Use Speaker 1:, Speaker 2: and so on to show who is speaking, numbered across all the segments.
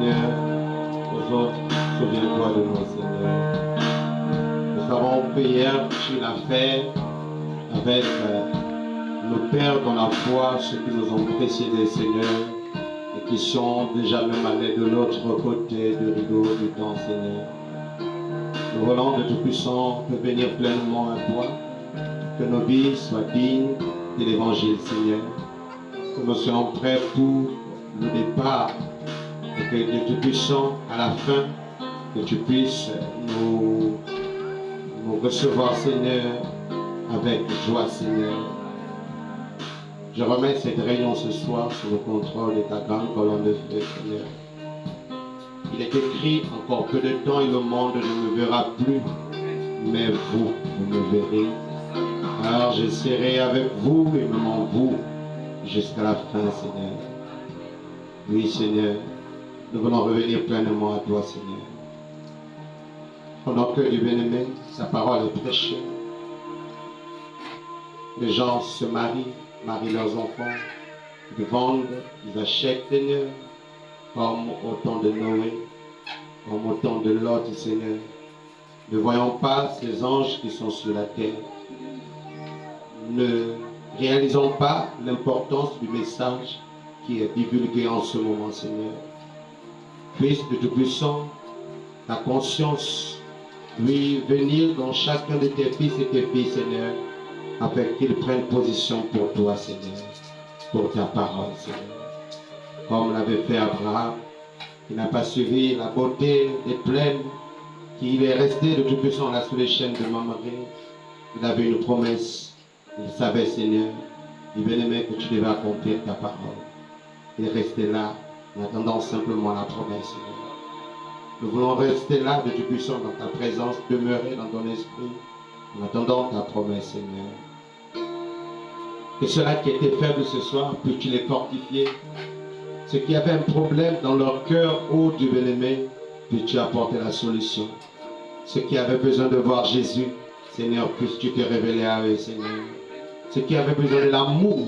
Speaker 1: Seigneur, aux autres, souviens-toi de nous, Seigneur. Nous savons que hier, tu l'as fait avec nos pères dans la foi, ceux qui nous ont précédés, Seigneur, et qui sont déjà même allés de l'autre côté du rideau du temps, Seigneur. Nous voulons de Tout-Puissant venir pleinement à toi, que nos vies soient dignes de l'Évangile, Seigneur. Que nous soyons prêts pour le départ et que Dieu Tout-Puissant, à la fin, que tu puisses nous recevoir, Seigneur, avec joie, Seigneur. Je remets cette réunion ce soir sous le contrôle de ta grande colonne de feu, Seigneur. Il est écrit, encore peu de temps et le monde ne me verra plus, mais vous me verrez. Alors je serai avec vous et même en vous jusqu'à la fin, Seigneur. Oui, Seigneur, nous voulons revenir pleinement à toi, Seigneur. Pendant que du bien-aimé, sa parole est prêchée. Les gens se marient leurs enfants, ils vendent, ils achètent, Seigneur, comme au temps de Noé, comme au temps de Lot, Seigneur. Ne voyons pas ces anges qui sont sur la terre. Ne réalisons pas l'importance du message qui est divulgué en ce moment, Seigneur. Fils de Tout-Puissant, ta conscience puisse venir dans chacun de tes fils et tes filles, Seigneur, afin qu'ils prennent position pour toi, Seigneur, pour ta parole, Seigneur. Comme l'avait fait Abraham, qui n'a pas suivi la beauté des plaines, qu'il est resté de Tout-Puissant là sous les chaînes de Mamoré. Il avait une promesse, il savait, Seigneur, il bien-aimé que tu devais accomplir ta parole. Il est resté là, en attendant simplement la promesse, Seigneur. Nous voulons rester là de Tout-Puissant dans ta présence, demeurer dans ton esprit, en attendant ta promesse, Seigneur. Que ceux-là qui étaient faibles ce soir, puisses-tu les fortifier. Ceux qui avaient un problème dans leur cœur, ô Dieu bien-aimé, puisses-tu apporter la solution. Ceux qui avaient besoin de voir Jésus, Seigneur, puisses-tu te révéler à eux, Seigneur. Ceux qui avaient besoin de l'amour,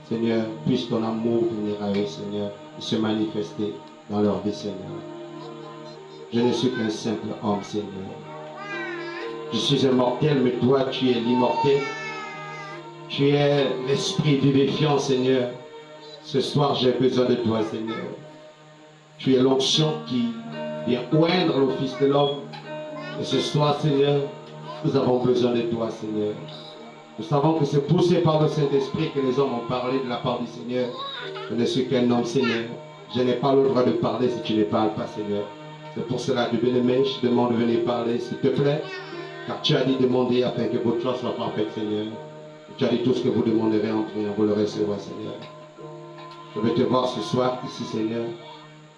Speaker 1: Seigneur, puisse ton amour venir à eux, Seigneur, et se manifester dans leur vie, Seigneur. Je ne suis qu'un simple homme, Seigneur. Je suis un mortel, mais toi, tu es l'immortel. Tu es l'esprit vivifiant, Seigneur. Ce soir, j'ai besoin de toi, Seigneur. Tu es l'onction qui vient oindre le Fils de l'homme. Et ce soir, Seigneur, nous avons besoin de toi, Seigneur. Nous savons que c'est poussé par le Saint-Esprit que les hommes ont parlé de la part du Seigneur. Je ne suis qu'un homme, Seigneur. Je n'ai pas le droit de parler si tu ne parles pas, Seigneur. C'est pour cela, Dieu bien-aimé, je te demande de venir parler, s'il te plaît. Car tu as dit demander afin que votre joie soit parfaite, Seigneur. Et tu as dit tout ce que vous demanderez en priant, vous le recevrez, Seigneur. Je vais te voir ce soir ici, Seigneur.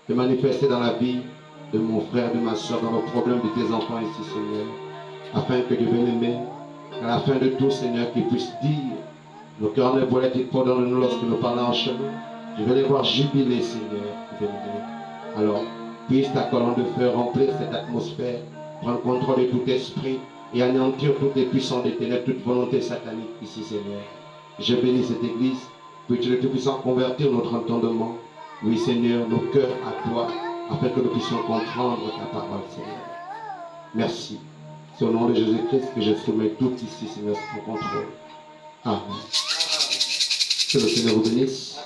Speaker 1: Te manifester dans la vie de mon frère, de ma soeur, dans le problème de tes enfants ici, Seigneur. Afin que Dieu bien-aimé, à la fin de tout, Seigneur, qu'ils puissent dire, nos cœurs ne pourraient être pardonnés lorsque nous parlons en chemin. Je vais les voir jubiler, Seigneur, bien-aimé. Alors, puisse ta colonne de feu remplir cette atmosphère, prendre contrôle de tout esprit et anéantir toutes les puissances des ténèbres, toute volonté satanique ici, Seigneur. Je bénis cette église, puis-tu le Tout-Puissant convertir notre entendement, oui, Seigneur, nos cœurs à toi, afin que nous puissions comprendre ta parole, Seigneur. Merci. C'est au nom de Jésus-Christ que je soumets tout ici, Seigneur, sous ton contrôle. Amen. Que le Seigneur vous bénisse.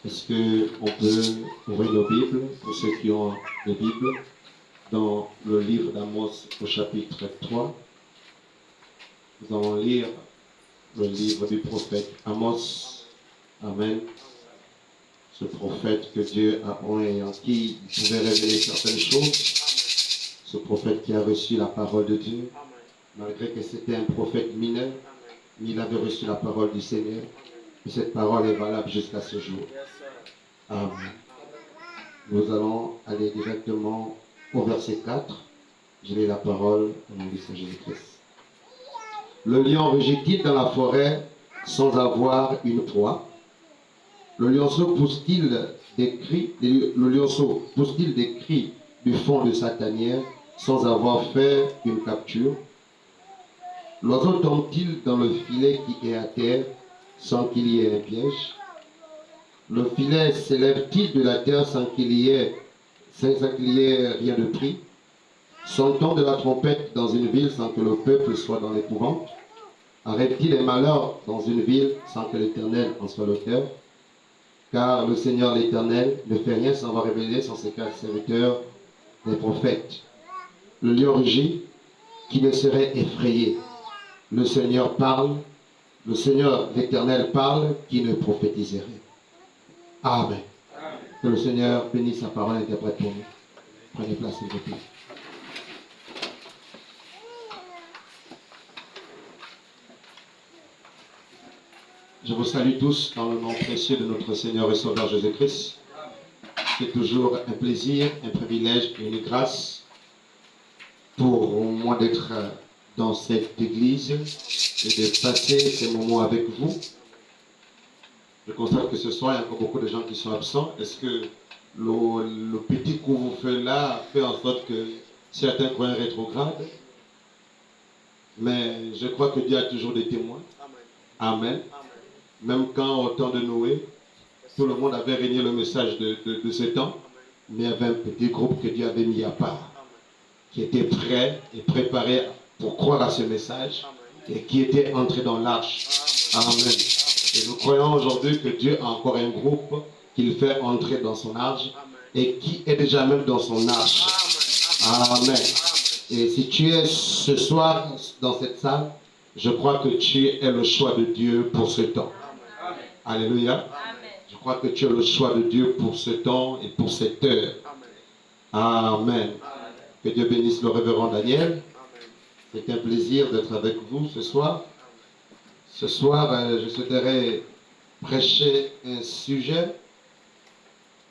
Speaker 1: Est-ce qu'on peut ouvrir nos Bibles, pour ceux qui ont des Bibles, dans le livre d'Amos au chapitre 3. Nous allons lire le livre du prophète Amos. Amen. Ce prophète que Dieu a oint et en qui il pouvait révéler certaines choses. Ce prophète qui a reçu la parole de Dieu, malgré que c'était un prophète mineur, mais il avait reçu la parole du Seigneur. Et cette parole est valable jusqu'à ce jour. Amen. Nous allons aller directement au verset 4. Je lis la parole au nom du Seigneur Jésus-Christ. Le lion rugit-il dans la forêt sans avoir une proie? Le lionceau pousse-t-il des cris du fond de sa tanière sans avoir fait une capture? L'oiseau tombe-t-il dans le filet qui est à terre sans qu'il y ait un piège? Le filet s'élève-t-il de la terre sans qu'il y ait sans qu'il y ait rien de pris. Son-t-on de la trompette dans une ville sans que le peuple soit dans l'épouvante? Arrête-t-il les malheurs dans une ville sans que l'Éternel en soit l'auteur? Car le Seigneur l'Éternel ne fait rien sans avoir révélé son secret serviteur des prophètes. Le lion rugit, qui ne serait effrayé. Le Seigneur parle, le Seigneur l'Éternel parle, qui ne prophétiserait. Amen. Que le Seigneur bénisse sa parole et interprète pour nous. Prenez place, s'il vous plaît. Je vous salue tous dans le nom précieux de notre Seigneur et Sauveur Jésus-Christ. C'est toujours un plaisir, un privilège et une grâce pour moi d'être dans cette église et de passer ces moments avec vous. Je constate que ce soir, il y a encore beaucoup de gens qui sont absents. Est-ce que le petit couvre-feu là fait en sorte que certains croient un rétrograde? Mais je crois que Dieu a toujours des témoins. Amen. Même quand au temps de Noé, tout le monde avait régné le message de ce temps, mais il y avait un petit groupe que Dieu avait mis à part, qui était prêt et préparé pour croire à ce message et qui était entré dans l'arche. Amen. Et nous croyons aujourd'hui que Dieu a encore un groupe qu'il fait entrer dans son arche et qui est déjà même dans son arche. Amen. Et si tu es ce soir dans cette salle, je crois que tu es le choix de Dieu pour ce temps. Alléluia. Je crois que tu es le choix de Dieu pour ce temps et pour cette heure. Amen. Que Dieu bénisse le révérend Daniel. C'est un plaisir d'être avec vous ce soir. Ce soir, je souhaiterais prêcher un sujet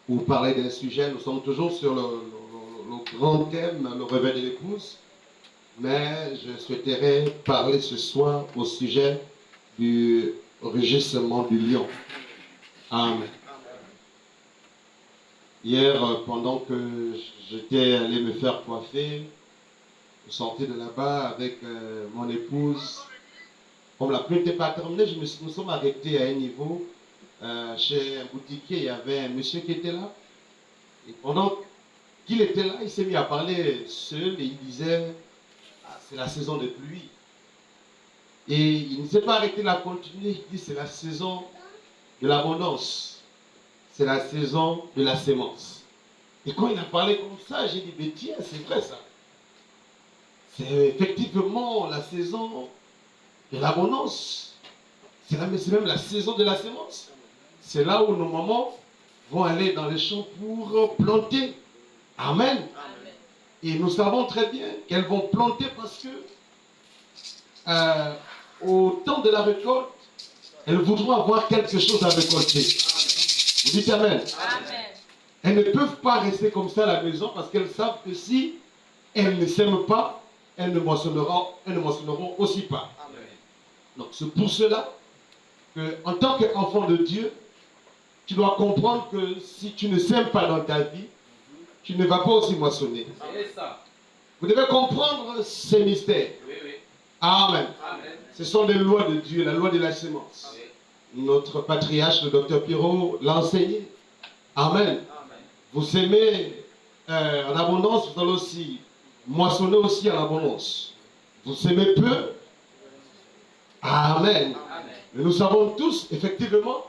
Speaker 1: ou parler d'un sujet. Nous sommes toujours sur le grand thème, le réveil de l'épouse. Mais je souhaiterais parler ce soir au sujet du rugissement du lion. Amen. Hier, pendant que j'étais allé me faire coiffer, je sortais de là-bas avec mon épouse. Comme la pluie n'était pas terminée, nous sommes arrêtés à un niveau. Chez un boutiquier, il y avait un monsieur qui était là. Et pendant qu'il était là, il s'est mis à parler seul et il disait « c'est la saison de pluie ». Et il ne s'est pas arrêté de la continuer. Il dit c'est la saison de l'abondance. C'est la saison de la sémence. Et quand il a parlé comme ça, j'ai dit, mais tiens, c'est vrai ça. C'est effectivement la saison de l'abondance. C'est même la saison de la sémence. C'est là où nos mamans vont aller dans les champs pour planter. Amen. Et nous savons très bien qu'elles vont planter parce que au temps de la récolte, elles voudront avoir quelque chose à récolter. Vous dites Amen. Amen. Elles ne peuvent pas rester comme ça à la maison parce qu'elles savent que si elles ne s'aiment pas, elles ne moissonneront aussi pas. Amen. Donc c'est pour cela qu'en tant qu'enfant de Dieu, tu dois comprendre que si tu ne sèmes pas dans ta vie, tu ne vas pas aussi moissonner. Vous devez comprendre ces mystères. Oui, oui. Amen. Amen. Ce sont les lois de Dieu, la loi de la sémence. Amen. Notre patriarche, le docteur Pirot, l'a enseigné. Amen. Amen. Vous s'aimez en abondance, vous allez aussi moissonner aussi en abondance. Vous s'aimez peu. Amen. Amen. Mais nous savons tous, effectivement,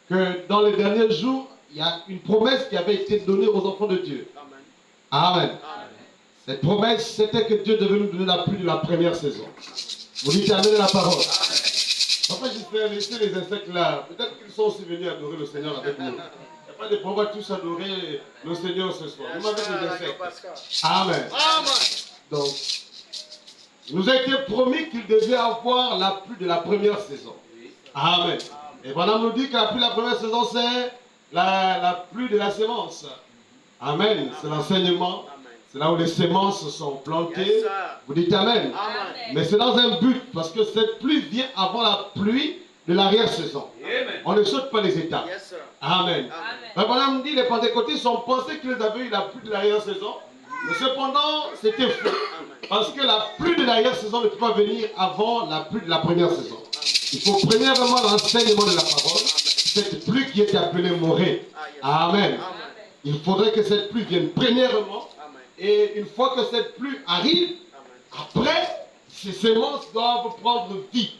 Speaker 1: que dans les derniers jours, il y a une promesse qui avait été donnée aux enfants de Dieu. Amen. Amen. Amen. Cette promesse, c'était que Dieu devait nous donner la pluie de la première saison. Vous dites Amen à la parole. Papa, je vais laisser les insectes là. Peut-être qu'ils sont aussi venus adorer le Seigneur avec nous. Il n'y a pas de problème, on va tous adorer le Seigneur ce soir. Nous m'avez les insectes. Amen. Amen. Donc, il nous a été promis qu'il devait avoir la pluie de la première saison. Amen. Et Branham nous dit que la pluie de la première saison, c'est la pluie de la sémence. Amen. C'est l'enseignement. C'est là où les sémences sont plantées. Yes, vous dites Amen. Amen. Mais c'est dans un but, parce que cette pluie vient avant la pluie de l'arrière-saison. On ne saute pas les étapes. Yes, Amen. Branham nous dit que les pentecôtistes ont pensé qu'ils avaient eu la pluie de l'arrière-saison. Mais cependant, c'était faux. Parce que la pluie de l'arrière-saison ne peut pas venir avant la pluie de la première saison. Il faut premièrement l'enseignement de la parole. Cette pluie qui est appelée morée. Amen. il faudrait que cette pluie vienne premièrement.
Speaker 2: Amen.
Speaker 1: Et une fois que cette pluie arrive, après, ces semences doivent prendre vie.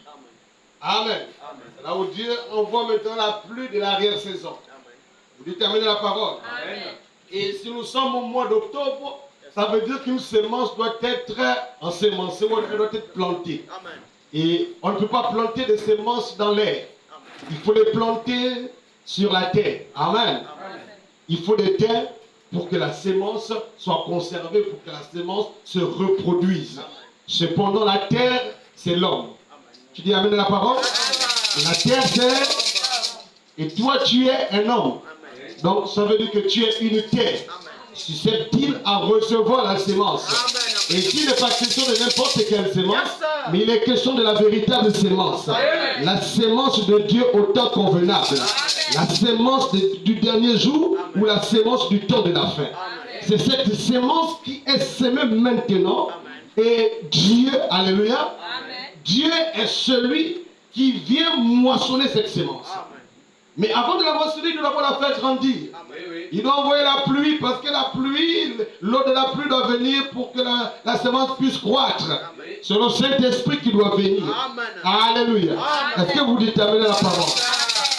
Speaker 2: Amen.
Speaker 1: Amen.
Speaker 2: Amen.
Speaker 1: Là où Dieu envoie maintenant la pluie de l'arrière-saison.
Speaker 2: Amen.
Speaker 1: Vous déterminez la parole.
Speaker 2: Amen.
Speaker 1: Et si nous sommes au mois d'octobre, ça veut dire qu'une semence doit être ensemencée ou elle doit être plantée.
Speaker 2: Amen.
Speaker 1: Et on ne peut pas planter des semences dans l'air.
Speaker 2: Amen.
Speaker 1: Il faut les planter sur la terre. Amen.
Speaker 2: Amen.
Speaker 1: Il faut des terres pour que la semence soit conservée, pour que la semence se reproduise.
Speaker 2: Amen.
Speaker 1: Cependant, la terre, c'est l'homme.
Speaker 2: Amen.
Speaker 1: Tu dis amen à la parole? La terre, c'est... Et toi, tu es un homme.
Speaker 2: Amen.
Speaker 1: Donc, ça veut dire que tu es une terre
Speaker 2: Amen.
Speaker 1: susceptible à recevoir la semence.
Speaker 2: Amen.
Speaker 1: Et il n'est pas question de n'importe quelle semence,
Speaker 2: Yes, sir.
Speaker 1: mais il est question de la véritable semence.
Speaker 2: Amen.
Speaker 1: La semence de Dieu au temps convenable. La semence du dernier jour ou la semence du temps de la fin.
Speaker 2: Amen.
Speaker 1: C'est cette semence qui est semée maintenant.
Speaker 2: Amen.
Speaker 1: Et Dieu, alléluia,
Speaker 3: Amen.
Speaker 1: Dieu est celui qui vient moissonner cette semence.
Speaker 2: Amen.
Speaker 1: Mais avant de la moissonner, il doit d'abord la faire grandir.
Speaker 2: Amen.
Speaker 1: Il doit envoyer la pluie parce que la pluie, l'eau de la pluie doit venir pour que la semence puisse croître.
Speaker 2: Amen.
Speaker 1: C'est le Saint-Esprit qui doit venir.
Speaker 2: Amen.
Speaker 1: Alléluia.
Speaker 2: Amen.
Speaker 1: Est-ce que vous dites amen à la parole?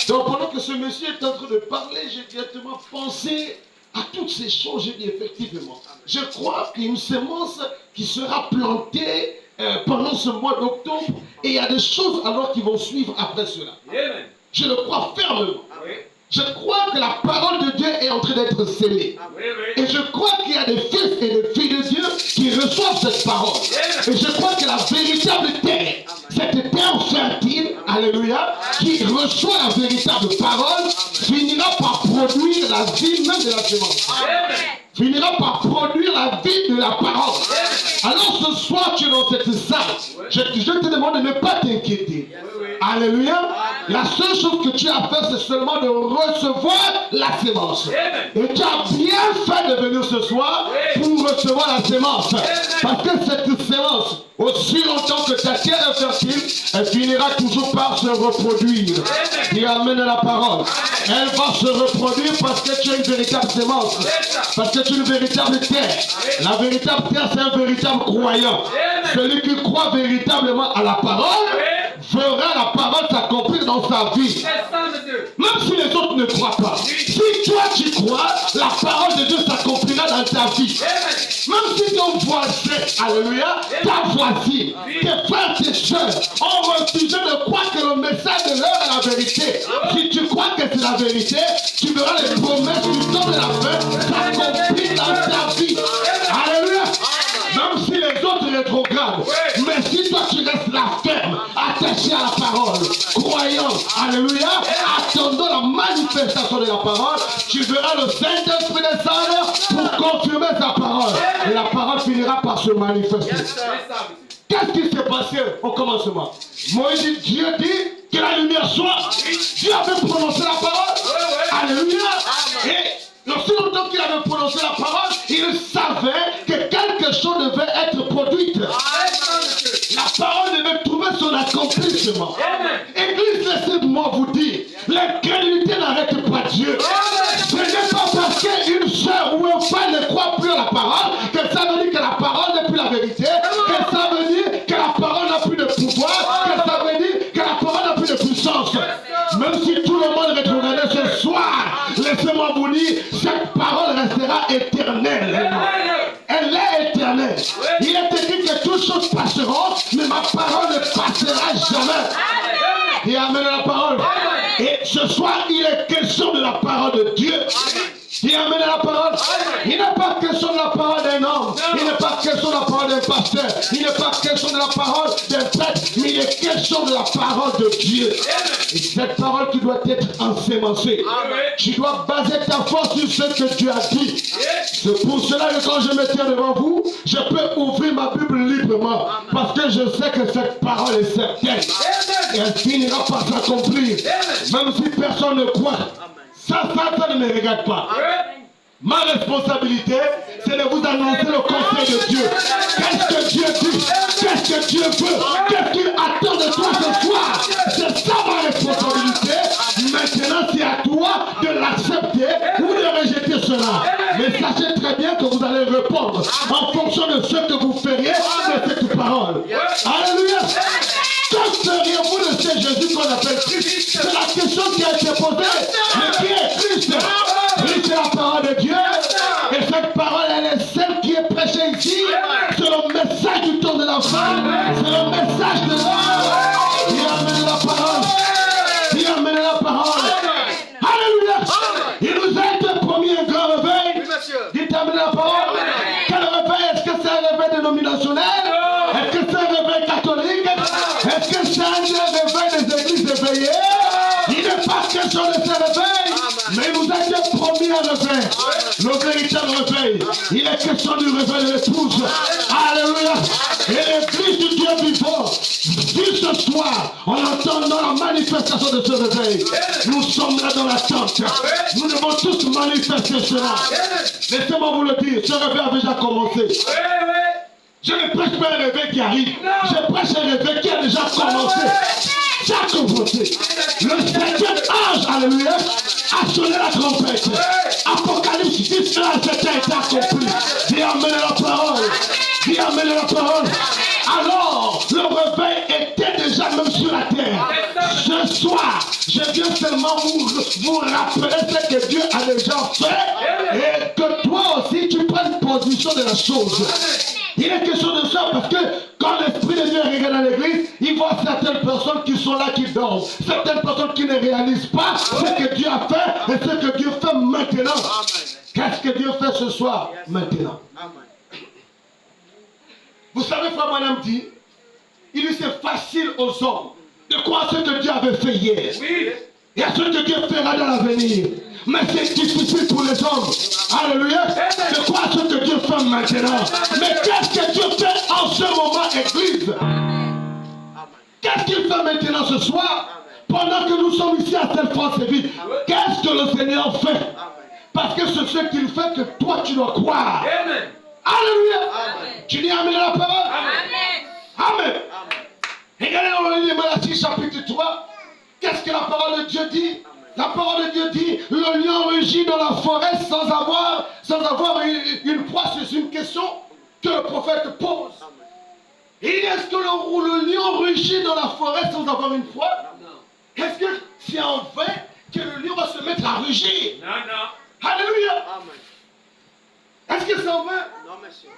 Speaker 1: Donc pendant que ce monsieur est en train de parler, j'ai directement pensé à toutes ces choses. J'ai dit effectivement, je crois qu'il y a une semence qui sera plantée pendant ce mois d'octobre et il y a des choses alors qui vont suivre après cela.
Speaker 2: Amen.
Speaker 1: Je le crois fermement.
Speaker 2: Amen.
Speaker 1: Je crois que la parole de Dieu est en train d'être scellée. Et je crois qu'il y a des fils et des filles de Dieu qui reçoivent cette parole. Et je crois que la véritable terre, cette terre fertile, alléluia, qui reçoit la véritable parole, finira par produire la vie même de la semence.
Speaker 2: Amen.
Speaker 1: Finira par produire la vie de la parole. Alors ce soir, tu es dans cette salle. Je te demande de ne pas t'inquiéter. Alléluia. La seule chose que tu as à faire, c'est seulement de recevoir la semence. Et tu as bien fait de venir ce soir pour recevoir la semence. Parce que cette semence, aussi longtemps que ta terre est fertile, elle finira toujours par se reproduire. Dis amen à la parole. Elle va se reproduire parce que tu es une véritable semence. Parce que tu es une véritable terre. La véritable terre, c'est un véritable croyant. Celui qui croit véritablement à la parole verra la parole s'accomplir dans sa vie. Même si les autres ne croient pas. Si toi tu crois, la parole de Dieu s'accomplira dans ta vie. Même si ton voisin, alléluia, ta voisine, tes frères, tes soeurs ont refusé de croire que le message de l'heure est la vérité. Si tu crois que c'est la vérité, tu verras les promesses du temps de la fin s'accomplir dans ta vie. Alléluia. Même si les autres rétrogradent, mais si toi tu restes là ferme, attaché à la parole, croyant, alléluia, attendant la manifestation de la parole, tu verras le Saint-Esprit descendre pour confirmer sa parole. Et la parole finira par se manifester. Qu'est-ce qui s'est passé au commencement? Moïse dit, Dieu dit que la lumière soit. Dieu avait prononcé la parole. Alléluia. Et aussi longtemps qu'il avait prononcé la parole, il savait que quelque chose devait être produite. La parole devait trouver son accomplissement. Église, laissez-moi vous dire, l'incrédulité n'arrête pas Dieu. Ce n'est pas parce qu'une soeur ou un frère ne croit plus à la parole que ça veut dire que la parole n'est plus la vérité, que ça veut dire que la parole n'a plus de pouvoir, que ça veut dire que la parole n'a plus de puissance. Même si tout le monde rétrogradait ce soir, laissez-moi vous dire, cette parole restera éternelle. Elle est éternelle. Il est écrit que toutes choses passeront, mais ma parole ne passera jamais. Et amen à la parole. Et ce soir, il est question de la parole de Dieu. Et amen à la parole. Il n'est pas question de la parole d'un homme. Il n'est pas question de la parole d'un pasteur. Il n'est pas question de la parole d'un prêtre. Mais il est question de la parole de Dieu. Et cette parole qui doit être ensemencée. Tu dois baser ta force sur ce que Dieu a dit. C'est pour cela que quand je me tiens devant vous, je peux ouvrir ma Bible librement. Parce que je sais que cette parole est certaine. Et elle finira par s'accomplir. Même si personne ne croit. Ça ne me regarde pas. Ma responsabilité, c'est de vous annoncer le conseil de Dieu. Qu'est-ce que Dieu dit? Qu'est-ce que Dieu veut? Qu'est-ce qu'il attend de toi ce soir? C'est ça ma responsabilité. Maintenant, c'est à toi de l'accepter ou de rejeter cela. Mais sachez très bien que vous allez répondre en fonction de ce que vous feriez de cette parole. Alléluia. Que feriez-vous de ce Jésus qu'on appelle Christ? C'est la question qui a été posée. Mais qui est Christ? Christ est la parole de Dieu. Et cette parole, elle est celle qui est prêchée ici. C'est le message du temps de la femme. C'est le message de l'homme qui amène la parole. Qui amène la parole. Alléluia. Il nous a été promis un grand réveil. Dites amène la parole. Quel réveil? Est-ce que c'est un réveil dénominationnel? Est-ce que c'est un réveil catholique? Est-ce que c'est un réveil des églises éveillées? Il n'est pas question de ce réveil, mais il nous a été promis un réveil. Le véritable réveil. Il est question du réveil de l'épouse. Alléluia. Et l'église du Dieu vivant, vu ce soir, en entendant la manifestation de ce réveil, nous sommes là dans l'attente. Nous devons tous manifester cela. Laissez-moi vous le dire, ce réveil a déjà commencé. Je ne prêche pas un réveil qui arrive. Je prêche un réveil qui a déjà commencé. Chaque côté. Le septième ange, alléluia, a sonné la trompette. Apocalypse 10, là, c'était accompli. Dis amenez la parole. Dis amenez la parole. Alors, le réveil était déjà même sur la terre. Ce soir, je viens seulement vous rappeler ce que Dieu a déjà fait et que toi aussi, tu prennes position de la chose. Il est question de ça parce que quand l'Esprit de Dieu regarde dans l'église, il voit certaines personnes qui sont là, qui dorment. Certaines personnes qui ne réalisent pas ce que Dieu a fait et ce que Dieu fait maintenant. Qu'est-ce que Dieu fait ce soir? Maintenant. Vous savez, frère Madame dit, il dit c'est facile aux hommes de croire ce que Dieu avait fait hier. Et à ce que Dieu fera dans l'avenir. Mais c'est difficile pour les hommes. Alléluia. De croire ce que Dieu fait maintenant. Mais qu'est-ce que Dieu fait en ce moment, Église? Qu'est-ce qu'il fait maintenant ce soir? Pendant que nous sommes ici à Sainte-France-et-Ville, qu'est-ce que le Seigneur fait? Parce que c'est ce qu'il fait que toi tu dois croire. Alléluia. Tu dis Amen à la parole? Amen. Regardez dans Malachie chapitre 3. Qu'est-ce que la parole de Dieu dit? La parole de Dieu dit, le lion rugit dans la forêt sans avoir une proie. C'est une question que le prophète pose. Et est-ce que le lion rugit dans la forêt sans avoir une proie? Est-ce que c'est en vain que le lion va se mettre à rugir? Non. Alléluia. Est-ce que c'est en vain? Non, monsieur.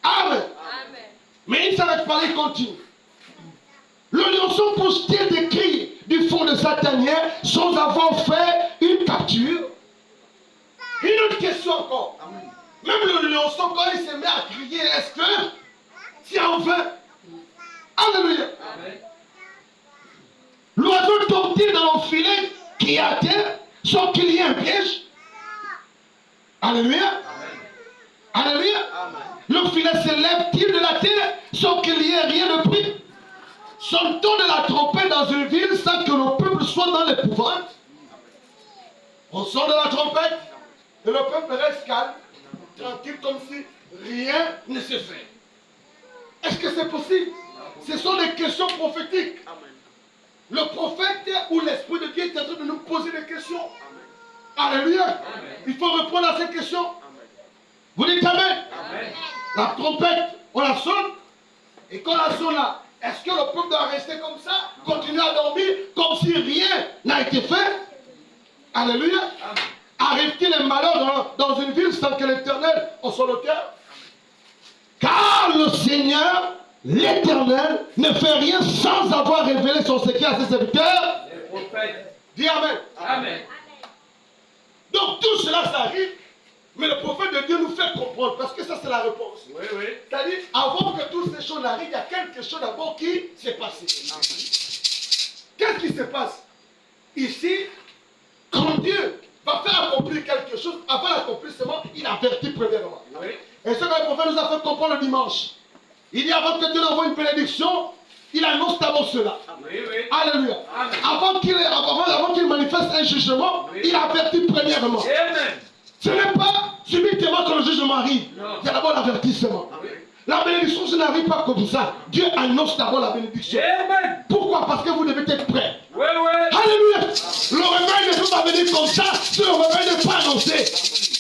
Speaker 1: Amen. Mais il ne s'arrête pas, il continue. Le lionceau pousse-t-il des cris du fond de sa tanière sans avoir fait une capture? Une autre question encore. Même le lionceau, quand il se met à crier, est-ce que c'est en vain? Alléluia. L'oiseau tombe-t-il dans le filet qui est à terre sans qu'il y ait un piège? Alléluia. Alléluia. Le filet s'élève-t-il de la terre sans qu'il y ait rien de pris? Sonne-t-on de la trompette dans une ville sans que le peuple soit dans l'épouvante? On sort de la trompette et le peuple reste calme, tranquille, comme si rien ne se fait. Est-ce que c'est possible? Ce sont des questions prophétiques. Le prophète ou l'Esprit de Dieu est en train de nous poser des questions. Alléluia. Il faut répondre à ces questions. Vous dites Amen. La trompette, on la sonne. Et quand la sonne là, est-ce que le peuple doit rester comme ça, continuer à dormir, comme si rien n'a été fait? Alléluia. Arrive-t-il un malheur dans une ville sans que l'Éternel en soit l'auteur? Car le Seigneur, l'Éternel, ne fait rien sans avoir révélé son secret à ses serviteurs. Dis Amen. Amen. Donc tout cela, ça arrive. Mais le prophète de Dieu nous fait comprendre, parce que ça c'est la réponse. C'est-à-dire, avant que toutes ces choses arrivent, il y a quelque chose d'abord qui s'est passé. Qu'est-ce qui se passe? Ici, quand Dieu va faire accomplir quelque chose, avant l'accomplissement, il avertit premièrement. Et ce que le prophète nous a fait comprendre le dimanche. Il dit avant que Dieu n'envoie une bénédiction, il annonce d'abord cela. Alléluia. Avant qu'il manifeste un jugement, il avertit premièrement. Ce n'est pas subitement quand le jugement arrive. Il y a d'abord l'avertissement. La bénédiction, ça n'arrive pas comme ça. Dieu annonce d'abord la bénédiction. Pourquoi? Parce que vous devez être prêts. Alléluia. Le réveil ne peut pas venir comme ça si le réveil n'est pas annoncé.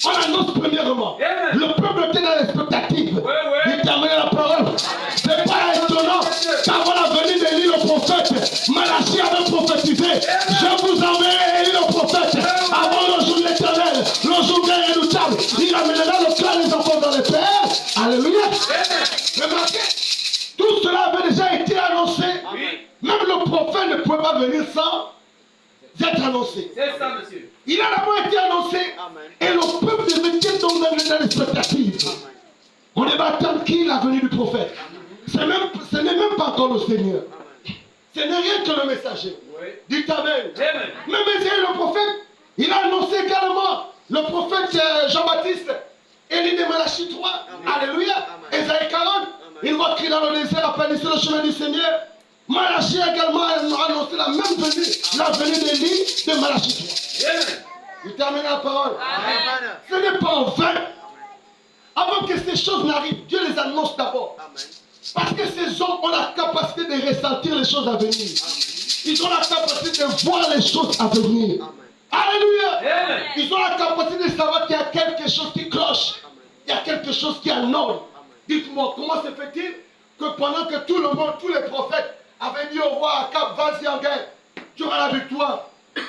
Speaker 1: On annonce premièrement.
Speaker 2: Amen.
Speaker 1: Le peuple était dans l'expectative.
Speaker 2: Oui, oui.
Speaker 1: Il termine la parole. C'est pas étonnant qu'avant la venue d'Élie le prophète, Malachie avait prophétisé. Je vous enverrai Élie le prophète avant le jour de l'Éternel, le jour bien redoutable. Il amènera le cœur des enfants dans les pères. Alléluia. Remarquez, tout cela avait déjà été annoncé.
Speaker 2: Oui.
Speaker 1: Même le prophète ne pouvait pas venir sans être annoncé.
Speaker 2: C'est ça, monsieur.
Speaker 1: Il a d'abord été annoncé.
Speaker 3: Amen.
Speaker 1: Et le peuple devait donc dans l'expectative. On est attendre qui la venue du prophète. Ce n'est même pas encore le Seigneur. Ce n'est rien que le messager.
Speaker 2: Oui.
Speaker 1: Du Amen.
Speaker 2: Amen.
Speaker 1: Même Ésaïe, le prophète, il a annoncé également le prophète Jean-Baptiste, Élie de Malachie 3. Alléluia. Ésaïe 40. Il va crier dans le désert, appelle sur le chemin du Seigneur. Malachie également a annoncé la même venue, la venue d'Élie de Malachie 3.
Speaker 2: Amen.
Speaker 1: Il termine la parole.
Speaker 3: Amen.
Speaker 1: Ce n'est pas en vain. Avant que ces choses n'arrivent, Dieu les annonce d'abord.
Speaker 3: Amen.
Speaker 1: Parce que ces hommes ont la capacité de ressentir les choses à venir. Ils ont la capacité de voir les choses à venir. Alléluia.
Speaker 2: Amen.
Speaker 1: Ils ont la capacité de savoir qu'il y a quelque chose qui cloche. Il y a quelque chose qui est en ordre. Dites-moi, comment se fait-il que pendant que tout le monde, tous les prophètes avaient dit au roi Akab, vas-y en guerre, tu auras la victoire.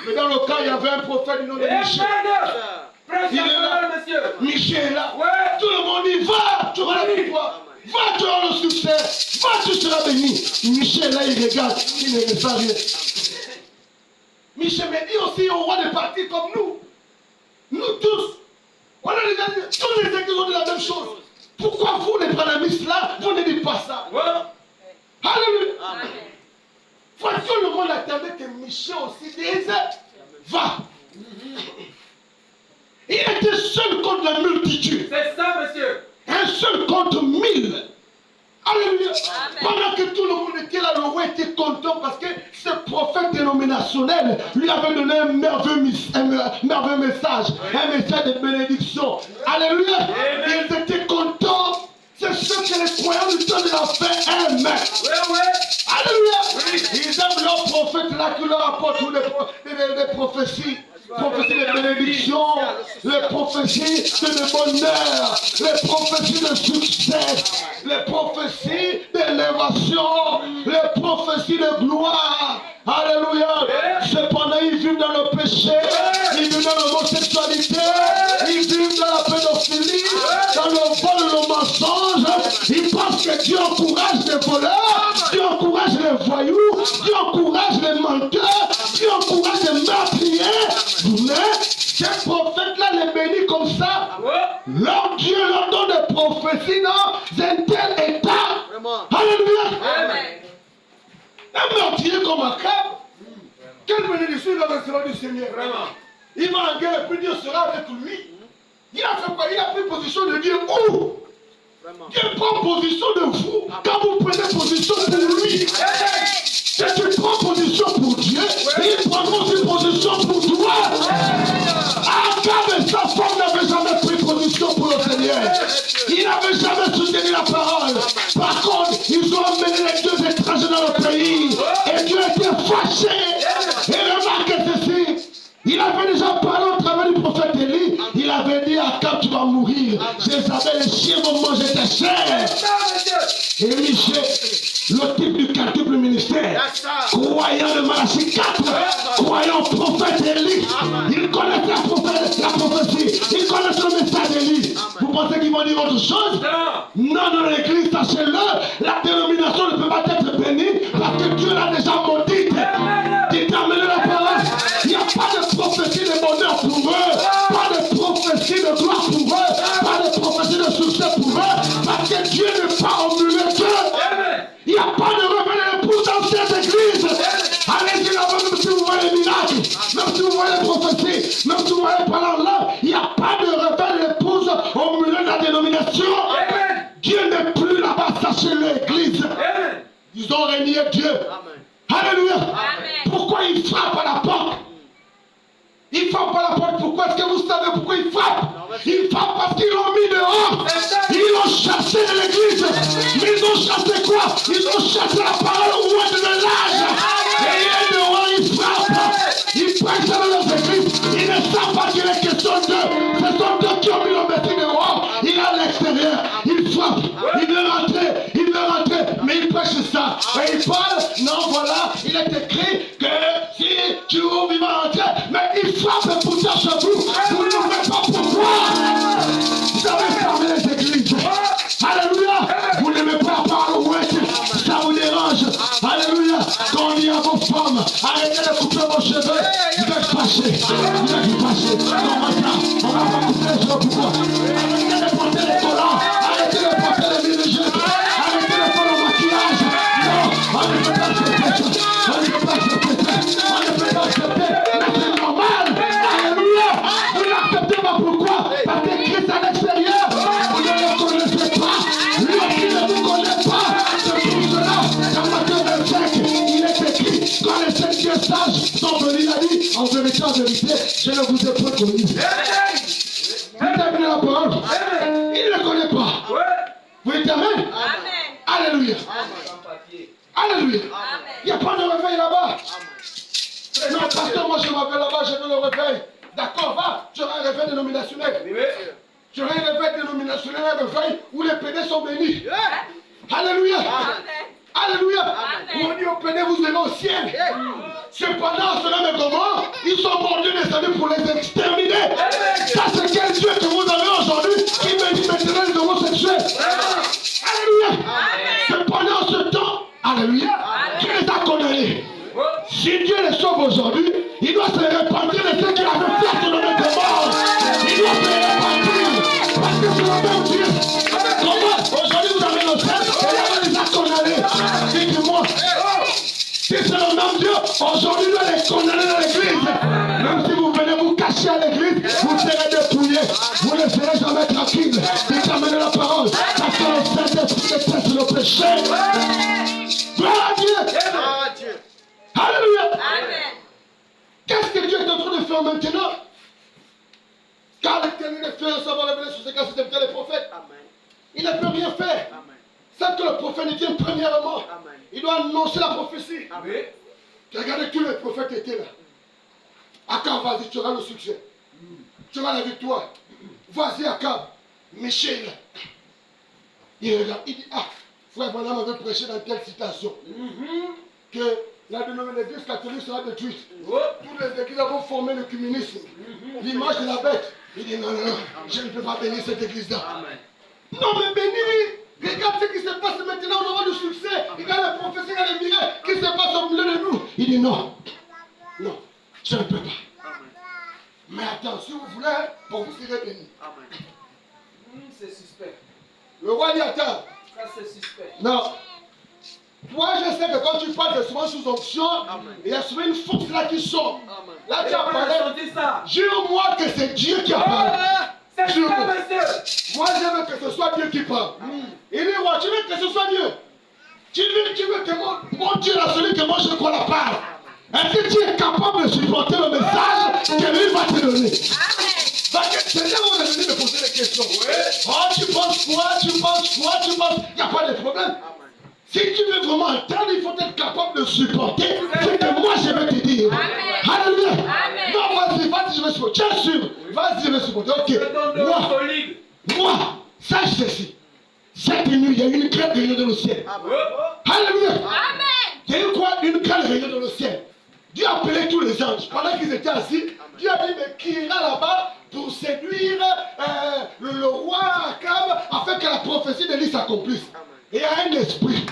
Speaker 1: Mais dans le cas, il y avait un prophète du nom de Michel.
Speaker 2: Amen. Prêche
Speaker 1: Il
Speaker 2: la
Speaker 1: est là.
Speaker 2: parole, monsieur.
Speaker 1: Michel est là.
Speaker 2: Ouais.
Speaker 1: Tout le monde dit, va, tu auras la victoire. Va, tu auras le succès. Va, tu seras béni. Michel, là, il regarde, il ne ressent rien. Michel me dit aussi au roi de partir comme nous. Nous tous. On a déjà dit, tous les églises ont dit la même chose. Pourquoi vous, les branamistes là, vous ne dites pas ça?
Speaker 2: Ouais.
Speaker 1: Alléluia.
Speaker 3: Amen.
Speaker 1: Voici le monde attendait que Michel aussi dise, va. Il était seul contre la multitude.
Speaker 2: C'est ça, monsieur.
Speaker 1: Un seul contre 1000. Alléluia. Pendant que tout le monde était là, le roi était content parce que ce prophète dénominationnel lui avait donné un merveilleux message, un message de bénédiction. Alléluia. Ils étaient contents. C'est ce que les croyants du temps de la fin aiment.
Speaker 2: Ouais, ouais.
Speaker 1: Alléluia. Ils aiment leur prophète là qui leur apporte des prophéties. Prophéties de bénédiction, les prophéties de bonheur, les prophéties de succès, les prophéties d'élévation, les prophéties de gloire. Alléluia. Cependant, ils vivent dans le péché, ils vivent dans l'homosexualité, ils vivent dans la pédophilie, dans le vol et le mensonge. Ils pensent que Dieu encourage les voleurs, Dieu encourage les voyous, Dieu encourage les menteurs, Dieu encourage les meurtriers. Mais ces prophètes-là les bénissent comme ça. Leur Dieu leur donne des prophéties dans un tel état.
Speaker 3: Vraiment.
Speaker 1: Alléluia.
Speaker 2: Amen.
Speaker 1: Un meurtrier comme Akab, quelle bénédiction il va recevoir du Seigneur.
Speaker 2: Vraiment.
Speaker 1: Il va en guerre et puis Dieu sera avec lui. Il a fait quoi? Il a pris position de Dieu où?
Speaker 3: Vraiment.
Speaker 1: Dieu prend position de vous quand vous prenez position pour lui. Si tu prends position pour Dieu, il prendra aussi position pour toi. Akab et sa femme n'avaient jamais pris position pour le Seigneur. Ils n'avaient jamais soutenu la parole. Par contre, ils ont amené les deux étrangers dans le pays. Et Dieu était fâché. Et remarquez ceci. Il avait déjà parlé au travers du prophète Élie. Il avait dit à Akab, tu vas mourir. Jézabel, les chiens vont manger ta chair. Et Michel, le type du quintuple ministère, croyant de Malachie 4, croyant au prophète Élie, ils connaissent la prophétie, ils connaissent le message d'Élie. Vous pensez qu'ils vont dire autre chose? Non, dans l'église, sachez-le, la dénomination ne peut pas être bénie parce que Dieu l'a déjà maudite. Dites amenez la parole. Il n'y a pas de prophétie de bonheur pour eux, pas de prophétie de gloire pour eux, pas de prophétie de succès pour eux, parce que Dieu n'est pas au milieu d'eux. Il n'y a pas de rebelle épouse dans cette église. Allez-y là-bas, même si vous voyez les miracles, même si vous voyez les prophéties, même si vous voyez pendant là, il n'y a pas de rebelle épouse au milieu de la dénomination. Dieu n'est plus là-bas, sachez l'église. Ils ont régné Dieu. Alléluia. Pourquoi ils frappent à la porte? Ils frappent à la porte. Pourquoi? Est-ce que vous savez pourquoi ils frappent? Ils frappent parce qu'ils l'ont mis dehors. Ils l'ont chassé de l'église. Mais ils ont chassé quoi? Ils ont chassé la parole au moins de l'âge. Et dehors, ils frappent. Ils prêchent dans leurs églises. Ils ne savent pas qu'il est question d'eux. Ce sont eux qui Arrêtez de couper vos cheveux. Vous êtes fâchés. Vous êtes fâchés. On va pas couper les cheveux pour moi. Arrêtez de porter les collants. Arrêtez de porter les mini-jupes. Arrêtez de faire le maquillage. Non, on ne peut pas accepter. On ne peut pas accepter. On ne peut pas accepter. C'est normal. Alléluia. Vous n'acceptez pas pourquoi? Parce que Christ à l'extérieur, vous ne le connaissez pas. Lui aussi ne vous connaît pas. C'est pour cela qu'en Matthieu 25, il est écrit quand les 5 dieux sages sont venus, il a dit en vérité, je ne vous ai pas connu. Vous terminez la parole. Il ne le connaît pas. Vous êtes amen? Alléluia. Alléluia. Il n'y a pas de réveil là-bas. Non, pasteur, moi je m'appelle là-bas, je veux le réveil. D'accord, va, tu auras un réveil dénominationnel. Tu auras un réveil dénominationnel, un réveil où les pédés sont bénis. Alléluia. Alléluia. On dit aux pédés, vous irez au ciel. Cependant, cela mais comment? Ils sont mordus des amis pour les exterminer. Ça, c'est quel Dieu que vous avez aujourd'hui qui bénit maintenant les homosexuels? Alléluia. Cependant, ce temps, alléluia, Dieu les a condamnés. Si Dieu les sauve aujourd'hui, il doit se repentir de ce qu'il avait fait sur le mort. Il doit se repentir. Parce que c'est le même Dieu. Comment aujourd'hui vous avez le ciel et il les a condamnés? Dites-moi. Si c'est le même Dieu, aujourd'hui il doit les condamner dans l'église. Même si vous venez vous cacher à l'église, vous serez dépouillés. Vous ne serez jamais tranquille. Dites amenez la parole. Parce que le Saint-Esprit déteste le péché. Gloire à Dieu. Alléluia. Amen. Qu'est-ce que Dieu est en train de faire maintenant? Car l'Éternel est fait savoir révéler sur ses cas, c'était les prophètes. Amen. Il ne peut rien faire. C'est que le prophète ne vient premièrement. Amen. Il doit annoncer la prophétie. Amen. Regardez, tous les prophètes étaient là. Akab, vas-y, tu auras le succès. Tu auras la victoire. Vas-y, Akab. Michel. Il regarde, il dit, ah, frère Branham avait prêché dans telle citation. Que la l'église catholique sera détruite. Toutes les églises vont former le communisme. L'image de la bête. Il dit non, je ne peux pas bénir cette église-là. Non, mais bénis. Regarde ce qui se passe maintenant, on aura du succès. Regarde les prophéties, regarde les miracles qui se passent au milieu de nous. Il dit non, je ne peux pas. Mais attends, si vous voulez, pour vous serez bénis.
Speaker 2: C'est suspect.
Speaker 1: Le roi dit attends.
Speaker 2: Ça c'est suspect.
Speaker 1: Non. Toi, je sais que quand tu parles, c'est souvent sous onction. Il y a souvent une force là qui sort. Là, tu as parlé. Jure-moi que c'est Dieu qui a parlé.
Speaker 2: C'est Dieu, monsieur.
Speaker 1: Moi, je veux que ce soit Dieu qui parle. Il dit, ouais, tu veux que ce soit Dieu. Tu veux que mon Dieu, là, celui que moi je crois la parle. Est-ce que tu es capable de supporter le message que lui va te donner? Parce que c'est là où on est venu me poser des questions. Oh, tu penses quoi? Il n'y a pas de problème. Si tu veux vraiment entendre, il faut être capable de supporter ce que moi je vais te dire. Alléluia. Non, vas-y, je vais supporter. Tiens sûr. Vas-y, je vais supporter. Ok. Moi, sache ceci. Cette nuit, il y a une grande réunion dans le ciel. Alléluia. Il y a eu quoi? Une grande réunion dans le ciel. Dieu a appelé tous les anges. Pendant qu'ils étaient assis, Dieu a dit, mais qui ira là-bas pour séduire le roi Akab afin que la prophétie d'Élie s'accomplisse? Et il y a un esprit.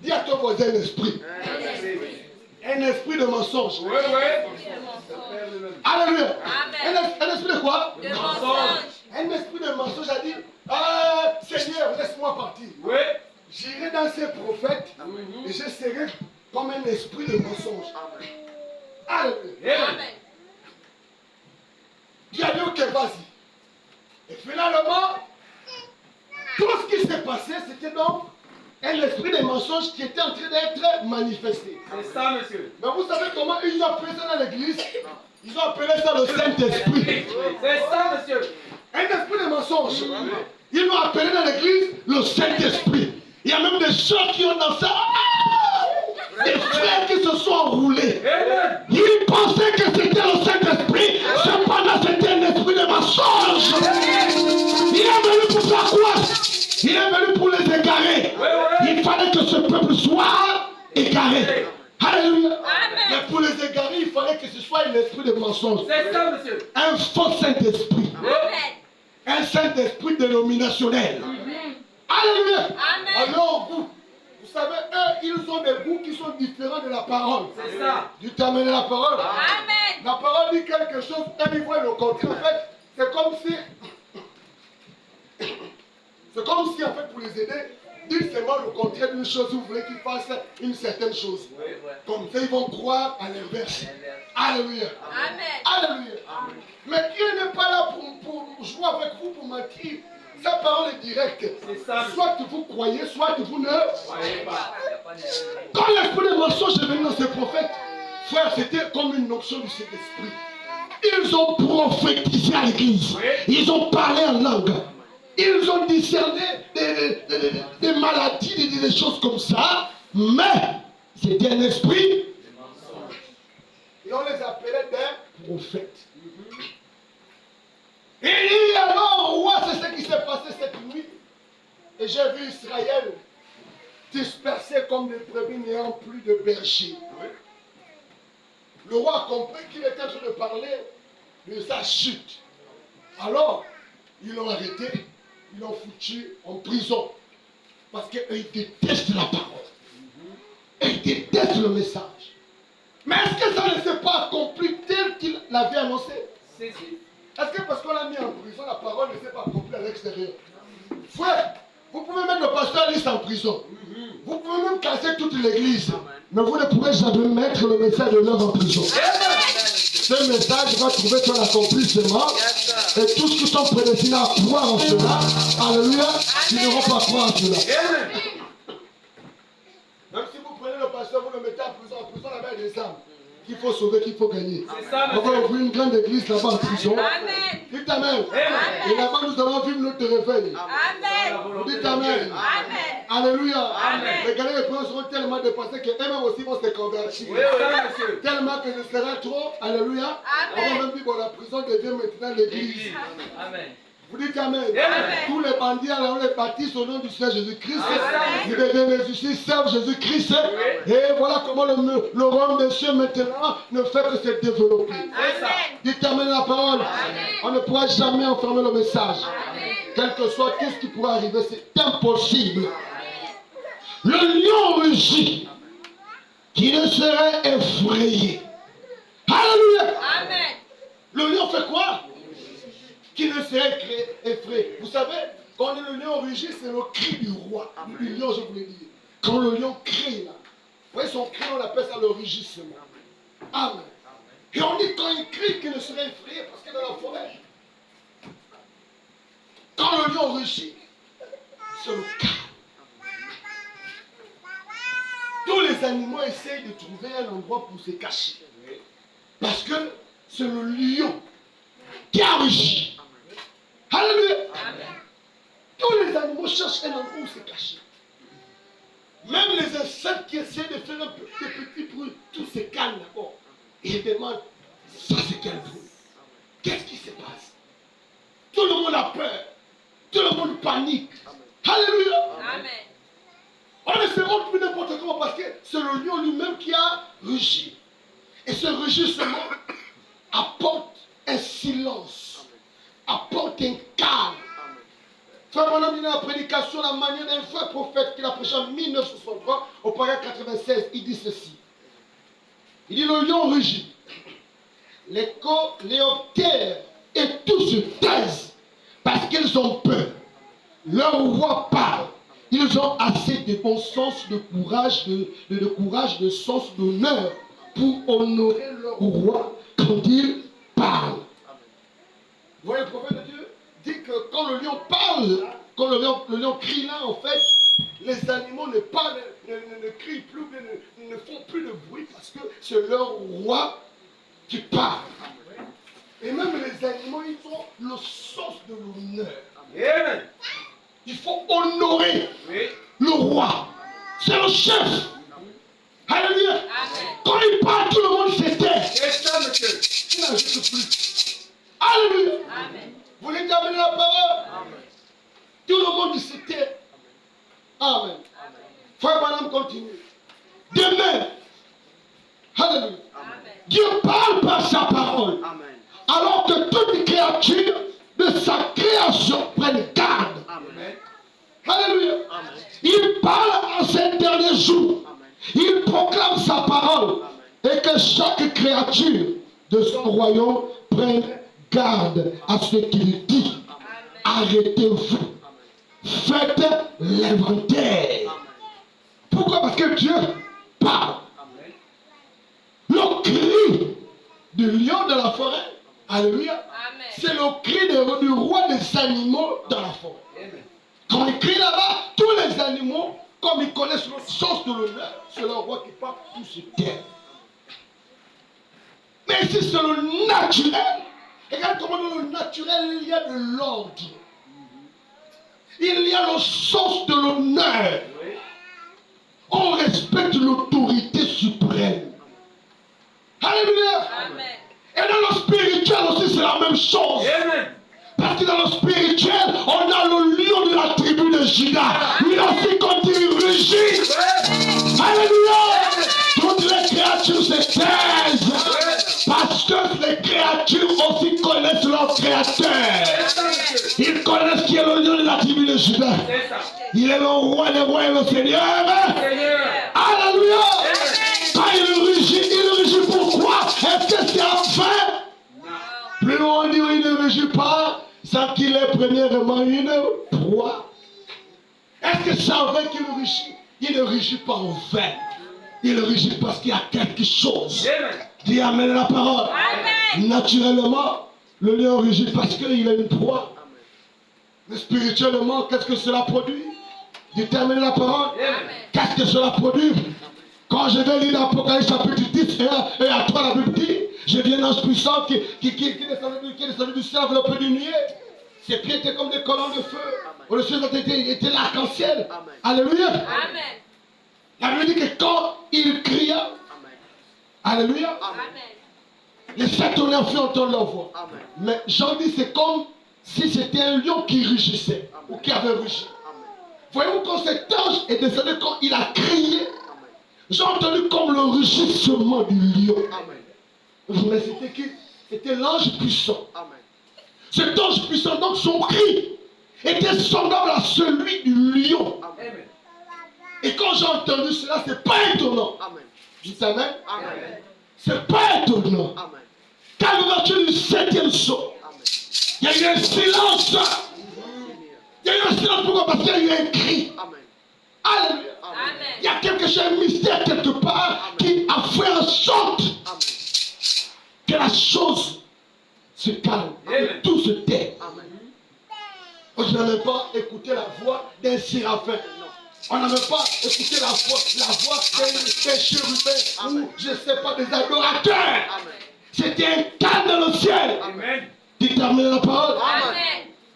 Speaker 1: Dis à ton voisin un esprit. Un esprit de mensonge. Alléluia. Un esprit de quoi?
Speaker 3: De mensonge.
Speaker 1: Un esprit de mensonge a dit, Seigneur, laisse-moi partir. J'irai dans ces prophètes et je serai comme un esprit de mensonge. Alléluia. Dieu a dit, ok, vas-y. Et finalement, tout ce qui s'est passé, c'était donc un esprit de mensonge qui était en train d'être manifesté.
Speaker 2: C'est ça, monsieur.
Speaker 1: Mais vous savez comment ils ont appelé ça dans l'église? Ils ont appelé ça le Saint-Esprit.
Speaker 2: C'est ça, monsieur.
Speaker 1: Un esprit de mensonge. Ils l'ont appelé dans l'église le Saint-Esprit. Il y a même des gens qui ont dansé. Des frères qui se sont enroulés. Ils pensaient que c'était le Saint-Esprit. Cependant, c'était un esprit de mensonge. Il est venu pour faire quoi? Il est venu pour les égarer. Il fallait que ce peuple soit égaré. Alléluia. Mais pour les égarer, il fallait que ce soit un esprit de mensonge.
Speaker 2: C'est ça, monsieur.
Speaker 1: Un faux Saint-Esprit. Un Saint-Esprit dénominationnel. Alléluia. Alors
Speaker 3: Vous savez, eux, ils ont des goûts qui sont différents de la parole.
Speaker 2: C'est ça.
Speaker 3: Tu t'as amené la parole.
Speaker 4: Amen.
Speaker 3: La parole dit quelque chose, eux, ils voient le contraire. En fait, c'est comme si, en fait, pour les aider, dites seulement le contraire d'une chose, vous voulez qu'ils fassent une certaine chose.
Speaker 2: Oui, ouais.
Speaker 3: Comme ça, ils vont croire à l'inverse. Alléluia.
Speaker 4: Amen.
Speaker 3: Alléluia. Mais Dieu n'est pas là pour jouer avec vous, pour mentir. Sa parole est directe.
Speaker 2: C'est ça.
Speaker 3: Soit vous croyez, soit vous ne.
Speaker 2: Croyez pas.
Speaker 3: Quand l'esprit de mensonge est venu dans ces prophètes, frère, c'était comme une onction du Saint-Esprit. Ils ont prophétisé à l'église. Ils ont parlé en langue. Ils ont discerné des maladies, des choses comme ça. Mais c'était un esprit. Et on les appelait des prophètes. Il dit alors, roi, c'est ce qui s'est passé cette nuit. Et j'ai vu Israël dispersé comme des brebis n'ayant plus de berger. Le roi a compris qu'il était en train de parler de sa chute. Alors, ils l'ont arrêté, ils l'ont foutu en prison. Parce qu'ils détestent la parole. Ils détestent le message. Mais est-ce que ça ne s'est pas accompli tel qu'il l'avait annoncé?
Speaker 2: C'est
Speaker 3: Est-ce que parce qu'on l'a mis en prison, la parole ne s'est pas accomplie à l'extérieur? Frère, vous pouvez mettre le pasteur Alice en prison. Vous pouvez même casser toute l'église. Mais vous ne pourrez jamais mettre le message de l'œuvre en prison. Ce message va trouver son accomplissement. Et tous ceux qui sont prédestinés à croire en cela, alléluia, ils n'auront pas croire en cela. Même si vous prenez le pasteur, vous le mettez en prison là-bas, il y a des âmes qu'il faut sauver, qu'il faut gagner.
Speaker 2: C'est ça,
Speaker 3: On va ouvrir une grande église là-bas en prison.
Speaker 4: Amen.
Speaker 3: Dites Amen.
Speaker 4: Amen.
Speaker 3: Et là-bas, nous allons vivre notre réveil.
Speaker 4: Amen.
Speaker 3: Dites Amen.
Speaker 4: Amen.
Speaker 3: Alléluia.
Speaker 4: Amen.
Speaker 3: Regardez, les points seront tellement dépassés qu'eux-mêmes aussi vont se convertir.
Speaker 2: Oui, monsieur.
Speaker 3: Tellement que ce sera trop. Alléluia. On
Speaker 4: Amen.
Speaker 3: va même dire, bon, la prison devient maintenant l'église.
Speaker 2: Amen.
Speaker 3: Vous dites Amen.
Speaker 2: Amen.
Speaker 3: Tous les bandits, alors on les baptise au nom du Seigneur Jésus-Christ.
Speaker 2: Amen.
Speaker 3: Ils deviennent les justices, servent Jésus-Christ. Et voilà comment le royaume de Dieu maintenant ne fait que se développer.
Speaker 2: C'est ça.
Speaker 3: Dites Amen la parole. On ne pourra jamais enfermer le message.
Speaker 4: Amen.
Speaker 3: Quel que soit tout ce qui pourra arriver, c'est impossible. Le lion rugit, qui ne serait effrayé. Alléluia.
Speaker 4: Amen.
Speaker 3: Le lion fait quoi? Qui ne serait effrayé. Vous savez, quand le lion rugit, c'est le cri du roi. Du lion, je voulais dire. Quand le lion crie là, vous voyez son cri, on appelle ça le rugissement. Amen. Et on dit quand il crie qu'il ne serait effrayé parce qu'il est dans la forêt. Quand le lion rugit, c'est le calme. Tous les animaux essayent de trouver un endroit pour se cacher. Parce que c'est le lion qui a rugi. Alléluia. Tous les animaux cherchent un endroit où se cacher. Même les insectes qui essaient de faire un petit bruit, tout se calme d'abord. Et ils demandent, ça c'est quel bruit? Qu'est-ce qui se passe? Tout le monde a peur. Tout le monde panique. Alléluia.
Speaker 4: Amen.
Speaker 3: On ne se rend plus n'importe comment parce que c'est le lion lui-même qui a rugi. Et ce rugissement apporte un silence, apporte un calme. Frère Branham dit dans la prédication, la manière d'un vrai prophète qu'il a prêché en 1963, au paragraphe 96, il dit ceci. Il dit le lion rugit, les coléoptères et tous se taisent parce qu'ils ont peur. Leur roi parle. Ils ont assez de bon sens, de courage, de sens, d'honneur pour honorer leur roi quand il parle. Vous voyez, le prophète de Dieu dit que quand le lion parle, quand le lion crie là, en fait, les animaux ne crient plus, ne font plus de bruit parce que c'est leur roi qui parle. Et même les animaux, ils ont le sens de l'honneur.
Speaker 2: Amen.
Speaker 3: Il faut honorer
Speaker 2: Oui.
Speaker 3: le roi. C'est le chef. Alléluia.
Speaker 4: Amen.
Speaker 3: Quand il parle, tout le monde se tait.
Speaker 2: C'est ça, monsieur.
Speaker 3: Il n'ajoute plus. Alléluia.
Speaker 4: Amen.
Speaker 3: Vous voulez terminer la parole?
Speaker 2: Amen.
Speaker 3: Tout le monde se tait. Amen. Frère Branham continue. Demain, alléluia.
Speaker 4: Amen.
Speaker 3: Dieu parle par sa parole.
Speaker 2: Amen.
Speaker 3: Alors que toute créature de sa création prenne garde.
Speaker 2: Amen.
Speaker 3: Alléluia. Il parle en ces derniers dernier jour, il proclame sa parole et que chaque créature de son royaume prenne garde à ce qu'il dit. Arrêtez-vous. Faites l'inventaire. Pourquoi? Parce que Dieu parle. Le cri du lion de la forêt, alléluia, c'est le cri du roi des animaux dans la forêt. Quand il crie là-bas, tous les animaux, comme ils connaissent le sens de l'honneur, c'est le roi qui parle, tout se tait. Mais ici c'est le naturel. Regarde comment dans le naturel il y a de l'ordre. Il y a le sens de l'honneur. On respecte l'autorité suprême. Alléluia. Et dans le spirituel aussi, c'est la même chose. Parce que dans le spirituel, on a le lion de la tribu de Juda. Lui aussi, quand il rugit, alléluia, toutes les créatures se taisent. Parce que les créatures aussi connaissent leur créateur. Ils connaissent qui est le lion de la tribu de Juda. Il est le roi des rois et le Seigneur. Alléluia. Quand il rugit pourquoi? Est-ce que c'est enfin? Plus loin on dit il ne rugit pas sans qu'il ait premièrement une proie. Est-ce que c'est en vain qu'il rugit? Il ne rugit pas en vain. Il rugit parce qu'il y a quelque chose. Dis amen la parole. Amen. Naturellement, le lion rugit parce qu'il a une proie. Mais spirituellement, qu'est-ce que cela produit? Déterminer la parole. Qu'est-ce que cela produit? Quand je vais lire l'Apocalypse chapitre 10 et à 3, la Bible dit, je viens d'un ange puissant qui est descendu du ciel enveloppé d'une nuée. Ses pieds étaient comme des colonnes de feu. Le ciel était l'arc-en-ciel. Alléluia. Amen. La Bible dit que quand il cria, alléluia, les sept tonnerres firent entendre leur voix. Mais Jean dit c'est comme si c'était un lion qui rugissait ou qui avait rugi. Voyez-vous, quand cet ange est descendu, quand il a crié, j'ai entendu comme le rugissement du lion. Mais c'était qui? C'était l'ange puissant. Cet ange puissant, donc son cri était semblable à celui du lion. Et quand j'ai entendu cela, c'est pas étonnant. Dites amen. C'est pas étonnant. Qu'à l'ouverture du 7e sceau, il y a eu un silence. Il y a eu un silence, pourquoi? Parce qu'il y a eu un cri. Alléluia. Il y a quelque chose, un mystère quelque part qui a fait en sorte que la chose se calme, que tout se tait. On n'a même pas écouté la voix d'un séraphin. On n'a même pas écouté la voix d'un chérubin ou je ne sais pas des adorateurs. C'était un calme dans le ciel. Dites amen la parole.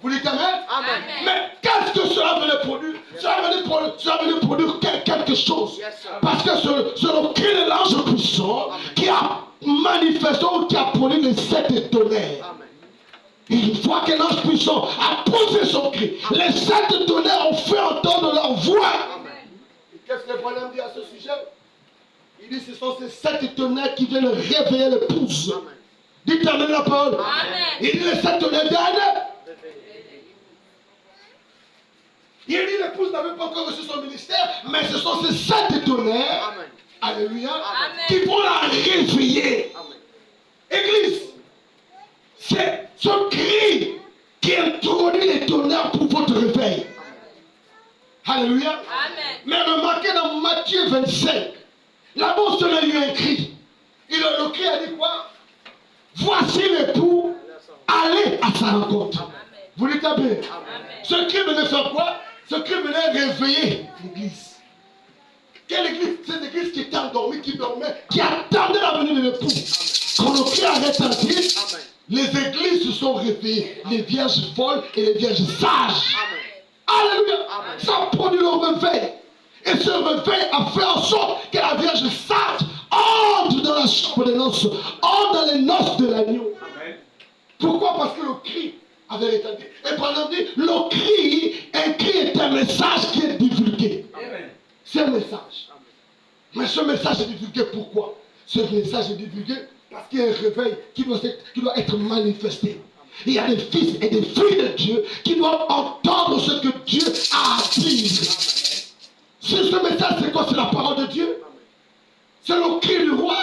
Speaker 3: Vous dites amen? Amen. Mais qu'est-ce que cela venait produire? Cela venait produire quelque chose. Parce que c'est le cri de l'ange puissant qui a manifesté ou qui a produit les sept tonnerres. Une fois que l'ange puissant a posé son cri, les sept tonnerres ont fait entendre leur voix. Qu'est-ce que le bonhomme dit à ce sujet? Il dit ce sont ces sept tonnerres qui viennent réveiller l'épouse. Dites amen la parole. Amen. Il dit les sept tonnerres viennent. Il dit l'épouse n'avait pas encore reçu son ministère, mais ce sont ces sept tonnerres, alléluia, qui vont la réveiller. Église, c'est ce cri qui introduit les tonnerres pour votre réveil. Alléluia. Mais remarquez dans Matthieu 25, là-bas on a eu un cri. Et le cri a dit quoi? Voici l'époux, allez à sa rencontre. Vous les tapez. Ce cri venait faire quoi? Ce cri venait réveiller l'église. Quelle église? Cette église qui était endormie, qui dormait, qui attendait la venue de l'époux. Quand le cri a retenti, les églises se sont réveillées. Les vierges folles et les vierges sages. Alléluia. Ça produit le réveil. Et ce réveil a fait en sorte que la vierge sage entre dans la chambre des noces, entre dans les noces de l'agneau. Pourquoi? Parce que le cri avait retenti. Et pendant dit, le cri, un cri est un message qui est divulgué. C'est un message. Mais ce message est divulgué pourquoi? Ce message est divulgué parce qu'il y a un réveil qui doit être manifesté. Il y a des fils et des filles de Dieu qui doivent entendre ce que Dieu a à dire. Ce message, c'est quoi? C'est la parole de Dieu. C'est le cri du roi.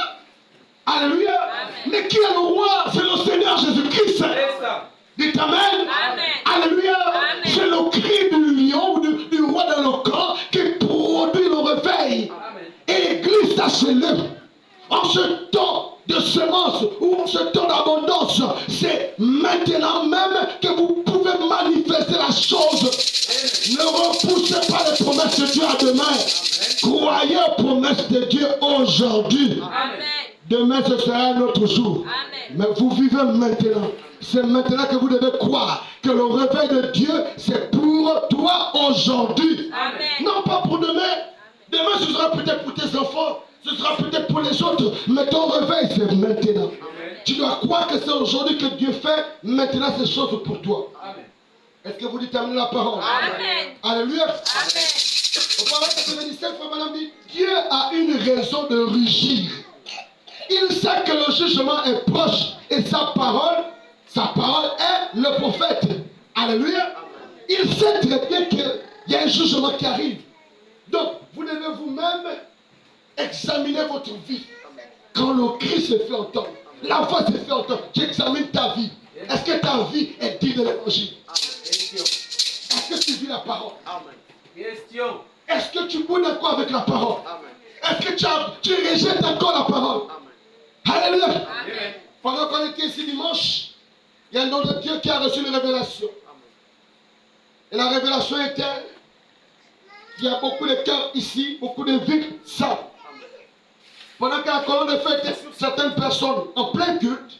Speaker 3: Alléluia.
Speaker 4: Amen.
Speaker 3: Mais qui est le roi? C'est le Seigneur Jésus-Christ.
Speaker 2: C'est ça.
Speaker 3: Dites Amen.
Speaker 4: Amen.
Speaker 3: Alléluia.
Speaker 4: Amen.
Speaker 3: C'est le cri du lion, du roi dans le camp qui produit le réveil.
Speaker 2: Amen.
Speaker 3: Et l'église s'élève. En ce temps de semence ou en ce temps d'abondance, c'est maintenant même que vous pouvez manifester la chose. Ne repoussez pas les promesses de Dieu à demain. Croyez aux promesses de Dieu aujourd'hui.
Speaker 4: Amen.
Speaker 3: Demain, ce sera un autre jour.
Speaker 4: Amen.
Speaker 3: Mais vous vivez maintenant. C'est maintenant que vous devez croire que le réveil de Dieu, c'est pour toi aujourd'hui.
Speaker 4: Amen.
Speaker 3: Non pas pour demain. Demain, ce sera peut-être pour tes enfants. Ce sera peut-être pour les autres. Mais ton réveil, c'est maintenant.
Speaker 2: Amen.
Speaker 3: Tu dois croire que c'est aujourd'hui que Dieu fait maintenant ces choses pour toi.
Speaker 2: Amen.
Speaker 3: Est-ce que vous dites amen la parole?
Speaker 4: Amen.
Speaker 3: Alléluia.
Speaker 4: Amen.
Speaker 3: Au paragraphe 97, Frère Madame dit, Dieu a une raison de rugir. Il sait que le jugement est proche et sa parole est le prophète. Alléluia. Il sait très bien qu'il y a un jugement qui arrive. Donc, vous devez vous-même examiner votre vie. Quand le cri se fait entendre, la voix se fait entendre, tu examines ta vie. Est-ce que ta vie est digne de l'évangile?
Speaker 2: Question.
Speaker 3: Est-ce que tu vis la parole?
Speaker 2: Question.
Speaker 3: Est-ce que tu boudes encore avec la parole? Est-ce que tu rejettes encore la parole? Alléluia.
Speaker 2: Amen.
Speaker 3: Pendant qu'on était ici dimanche, il y a un homme de Dieu qui a reçu une révélation. Et la révélation était qu'il y a beaucoup de cœurs ici, beaucoup de vies sables. Pendant que la colonne de feu était sur certaines personnes en plein culte,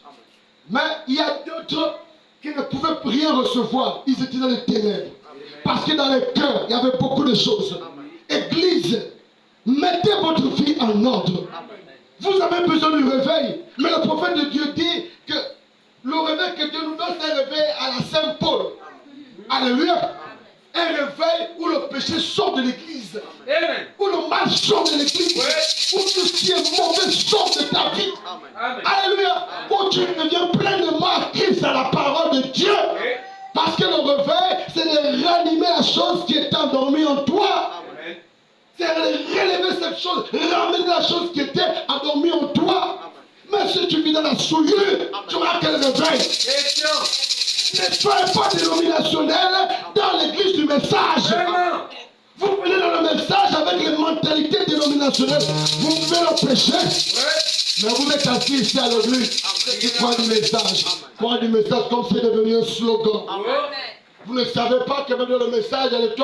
Speaker 3: mais il y a d'autres qui ne pouvaient rien recevoir. Ils étaient dans les ténèbres. Parce que dans les cœurs, il y avait beaucoup de choses. Église, mettez votre vie en ordre. Vous avez besoin du réveil. Mais le prophète de Dieu dit que le réveil que Dieu nous donne, c'est un réveil à la Saint-Paul. Alléluia. Un réveil où le péché sort de l'église.
Speaker 2: Amen.
Speaker 3: Où le mal sort de l'église.
Speaker 2: Ouais.
Speaker 3: Où tout ce qui est mauvais sort de ta vie.
Speaker 2: Amen.
Speaker 3: Alléluia. Où tu deviens pleinement acquis à la parole de Dieu.
Speaker 2: Ouais.
Speaker 3: Parce que le réveil, c'est de ranimer la chose qui est endormie en toi.
Speaker 2: Amen.
Speaker 3: C'est de relever cette chose, ramener la chose qui était endormie en toi. Mais si tu vis dans la souillure, tu auras quel réveil?
Speaker 2: Question.
Speaker 3: Ne soyez pas dénominationnel dans l'église du message.
Speaker 2: Vraiment.
Speaker 3: Vous venez dans le message avec les mentalités dénominationnelles. Vous pouvez le pécher,
Speaker 2: Ouais.
Speaker 3: mais vous êtes assis ici à l'église. Tu crois du message. Crois du message comme c'est devenu un slogan.
Speaker 2: Ouais.
Speaker 3: Vous ne savez pas que même dans le message, il y a les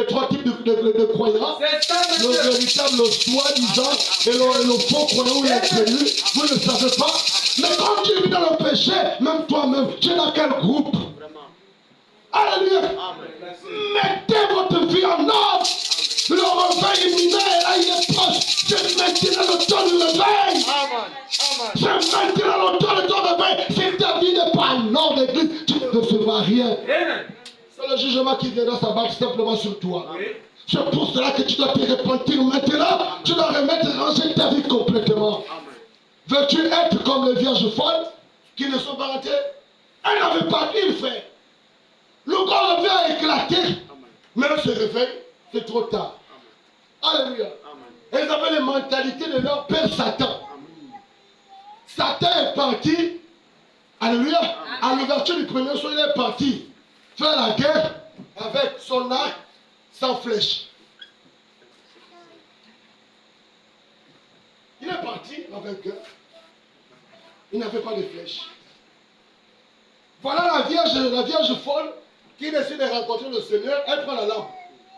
Speaker 3: trois types de croyants.
Speaker 2: C'est ça,
Speaker 3: Le
Speaker 2: monsieur.
Speaker 3: véritable, le soi-disant et le faux croyant ou l'inconnu. Vous ne savez pas. Mais quand tu vis dans le péché, même toi-même, tu es dans quel groupe? Alléluia. Mettez votre vie en ordre. Le réveil imminent est là, il est proche. C'est maintenant le temps du réveil. C'est maintenant le temps de ton réveil. Si ta vie n'est pas en ordre, l'église, tu ne recevras rien.
Speaker 2: Amen.
Speaker 3: C'est le jugement qui viendra s'abattre simplement sur toi.
Speaker 2: Oui.
Speaker 3: C'est pour cela que tu dois te repentir maintenant. Tu dois remettre, ranger ta vie complètement. Veux-tu être comme les vierges folles qui ne sont pas rentrées? Elles n'avaient pas une frère. Le corps revient à éclater. Mais elles se réveillent, c'est trop tard. Alléluia. Elles avaient les mentalités de leur père Satan. Satan est parti. Alléluia. À l'ouverture du premier soir, il est parti faire la guerre avec son arc sans flèche. Il est parti, le vainqueur. Il n'avait pas de flèche. Voilà la vierge folle qui décide de rencontrer le Seigneur. Elle prend la lampe,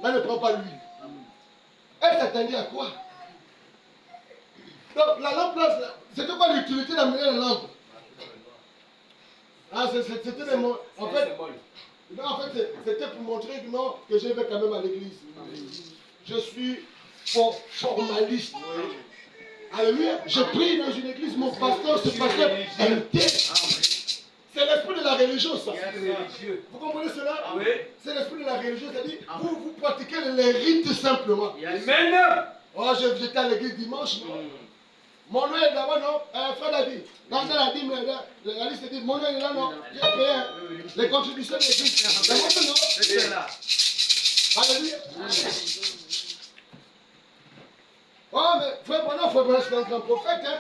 Speaker 3: mais elle ne prend pas l'huile. Elle s'attendait à quoi? Donc la lampe, c'était pas l'utilité d'amener la lampe. Ah, c'était des mots. En fait, c'était pour montrer que non, que je vais quand même à l'église. Je suis formaliste. Alléluia. Je prie dans une église, mon pasteur, ce pasteur est. C'est l'esprit de la religion, ça. Vous comprenez cela?
Speaker 2: Oui.
Speaker 3: C'est l'esprit de la religion, c'est-à-dire, vous pratiquez les rites simplement.
Speaker 2: Amen.
Speaker 3: Oh, j'étais à l'église dimanche, non? Mon nom est là-bas, non? Frère David, quand elle a dit, la liste dit, mon nom est là, non? J'ai payé les contributions de l'église. Mais mon nom, non?
Speaker 2: C'est là.
Speaker 3: Alléluia. Oh, mais frère Branham, c'est un grand prophète. Hein?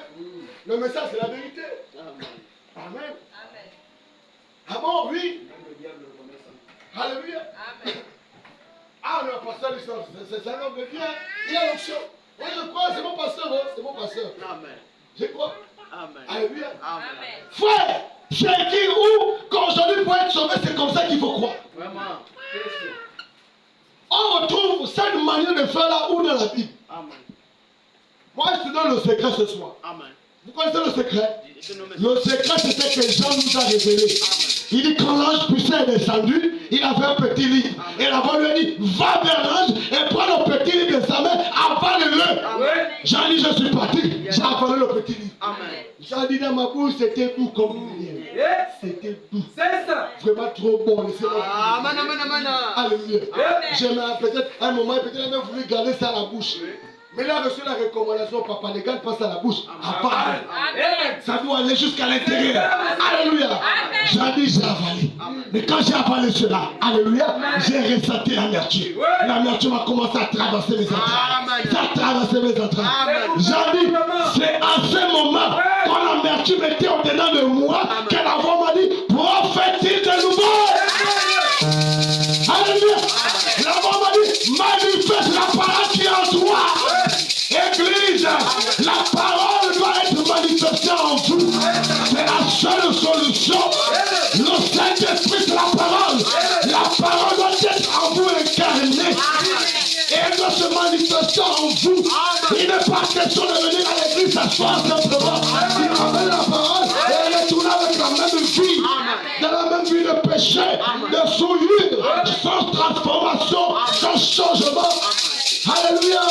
Speaker 3: Le message, c'est la vérité. Amen.
Speaker 4: Amen.
Speaker 3: Ah bon, oui.
Speaker 2: Même le diable le connaît ça.
Speaker 3: Alléluia.
Speaker 4: Amen.
Speaker 3: Ah, le pasteur, c'est un homme de Dieu. Il a l'option. Oui, je crois, c'est mon pasteur. Oh, c'est mon pasteur.
Speaker 5: Amen.
Speaker 3: Je crois.
Speaker 5: Amen.
Speaker 3: Alléluia.
Speaker 5: Amen.
Speaker 4: Amen.
Speaker 3: Frère, j'ai dit où, qu'aujourd'hui, pour être sauvé, c'est comme ça qu'il faut croire.
Speaker 5: Vraiment.
Speaker 2: Question.
Speaker 3: On retrouve cette manière de faire là où dans la Bible.
Speaker 5: Amen.
Speaker 3: Moi, je te donne le secret ce soir.
Speaker 5: Amen.
Speaker 3: Vous connaissez le secret?
Speaker 5: Dites-nous,
Speaker 3: Le secret, c'était que Jean nous a révélé. Il dit, quand l'ange puissant est descendu, il avait un petit livre. Et là-bas, lui a dit, va vers l'ange et prends le petit livre de sa main, avale-le.
Speaker 2: Ouais.
Speaker 3: Jean dit, je suis parti. J'ai avalé le petit livre.
Speaker 5: Amen.
Speaker 3: Jean dit, dans ma bouche, c'était doux comme une miel.
Speaker 2: Yeah.
Speaker 3: C'était doux.
Speaker 2: C'est ça.
Speaker 3: Vraiment trop bon. Laissez-moi.
Speaker 5: Amen. Amen. Amen.
Speaker 3: Alléluia.
Speaker 2: Yeah.
Speaker 3: J'aimerais peut-être, à un moment, peut-être il avait voulu garder ça à la bouche. Mais il a reçu la recommandation, papa, ne garde pas ça à la bouche. Avale.
Speaker 2: Amen.
Speaker 3: Ça doit aller jusqu'à l'intérieur. Alléluia.
Speaker 4: Amen.
Speaker 3: J'ai dit, j'ai avalé. Mais quand j'ai avalé cela, alléluia, j'ai ressenti l'amertume.
Speaker 2: Ouais.
Speaker 3: L'amertume a commencé à traverser mes entrailles.
Speaker 5: Amen.
Speaker 3: Ça a traversé mes entrailles.
Speaker 5: Amen.
Speaker 3: J'ai dit, c'est à ce moment, quand l'amertume était au-dedans de moi, que la voix m'a dit, prophétise de nouveau. Alléluia. La voix m'a dit, manifeste la parole qui est en toi. Église, la parole doit être manifestée en vous. C'est la seule solution. Le Saint-Esprit, c'est la parole. La parole doit être en vous incarnée. Et elle doit se manifester en vous. Il n'est pas question de venir à l'église s'asseoir simplement. Il ramène la parole et elle est tournée avec la même vie. Dans la même vie de péché, de souillure, sans transformation, sans changement. Alléluia.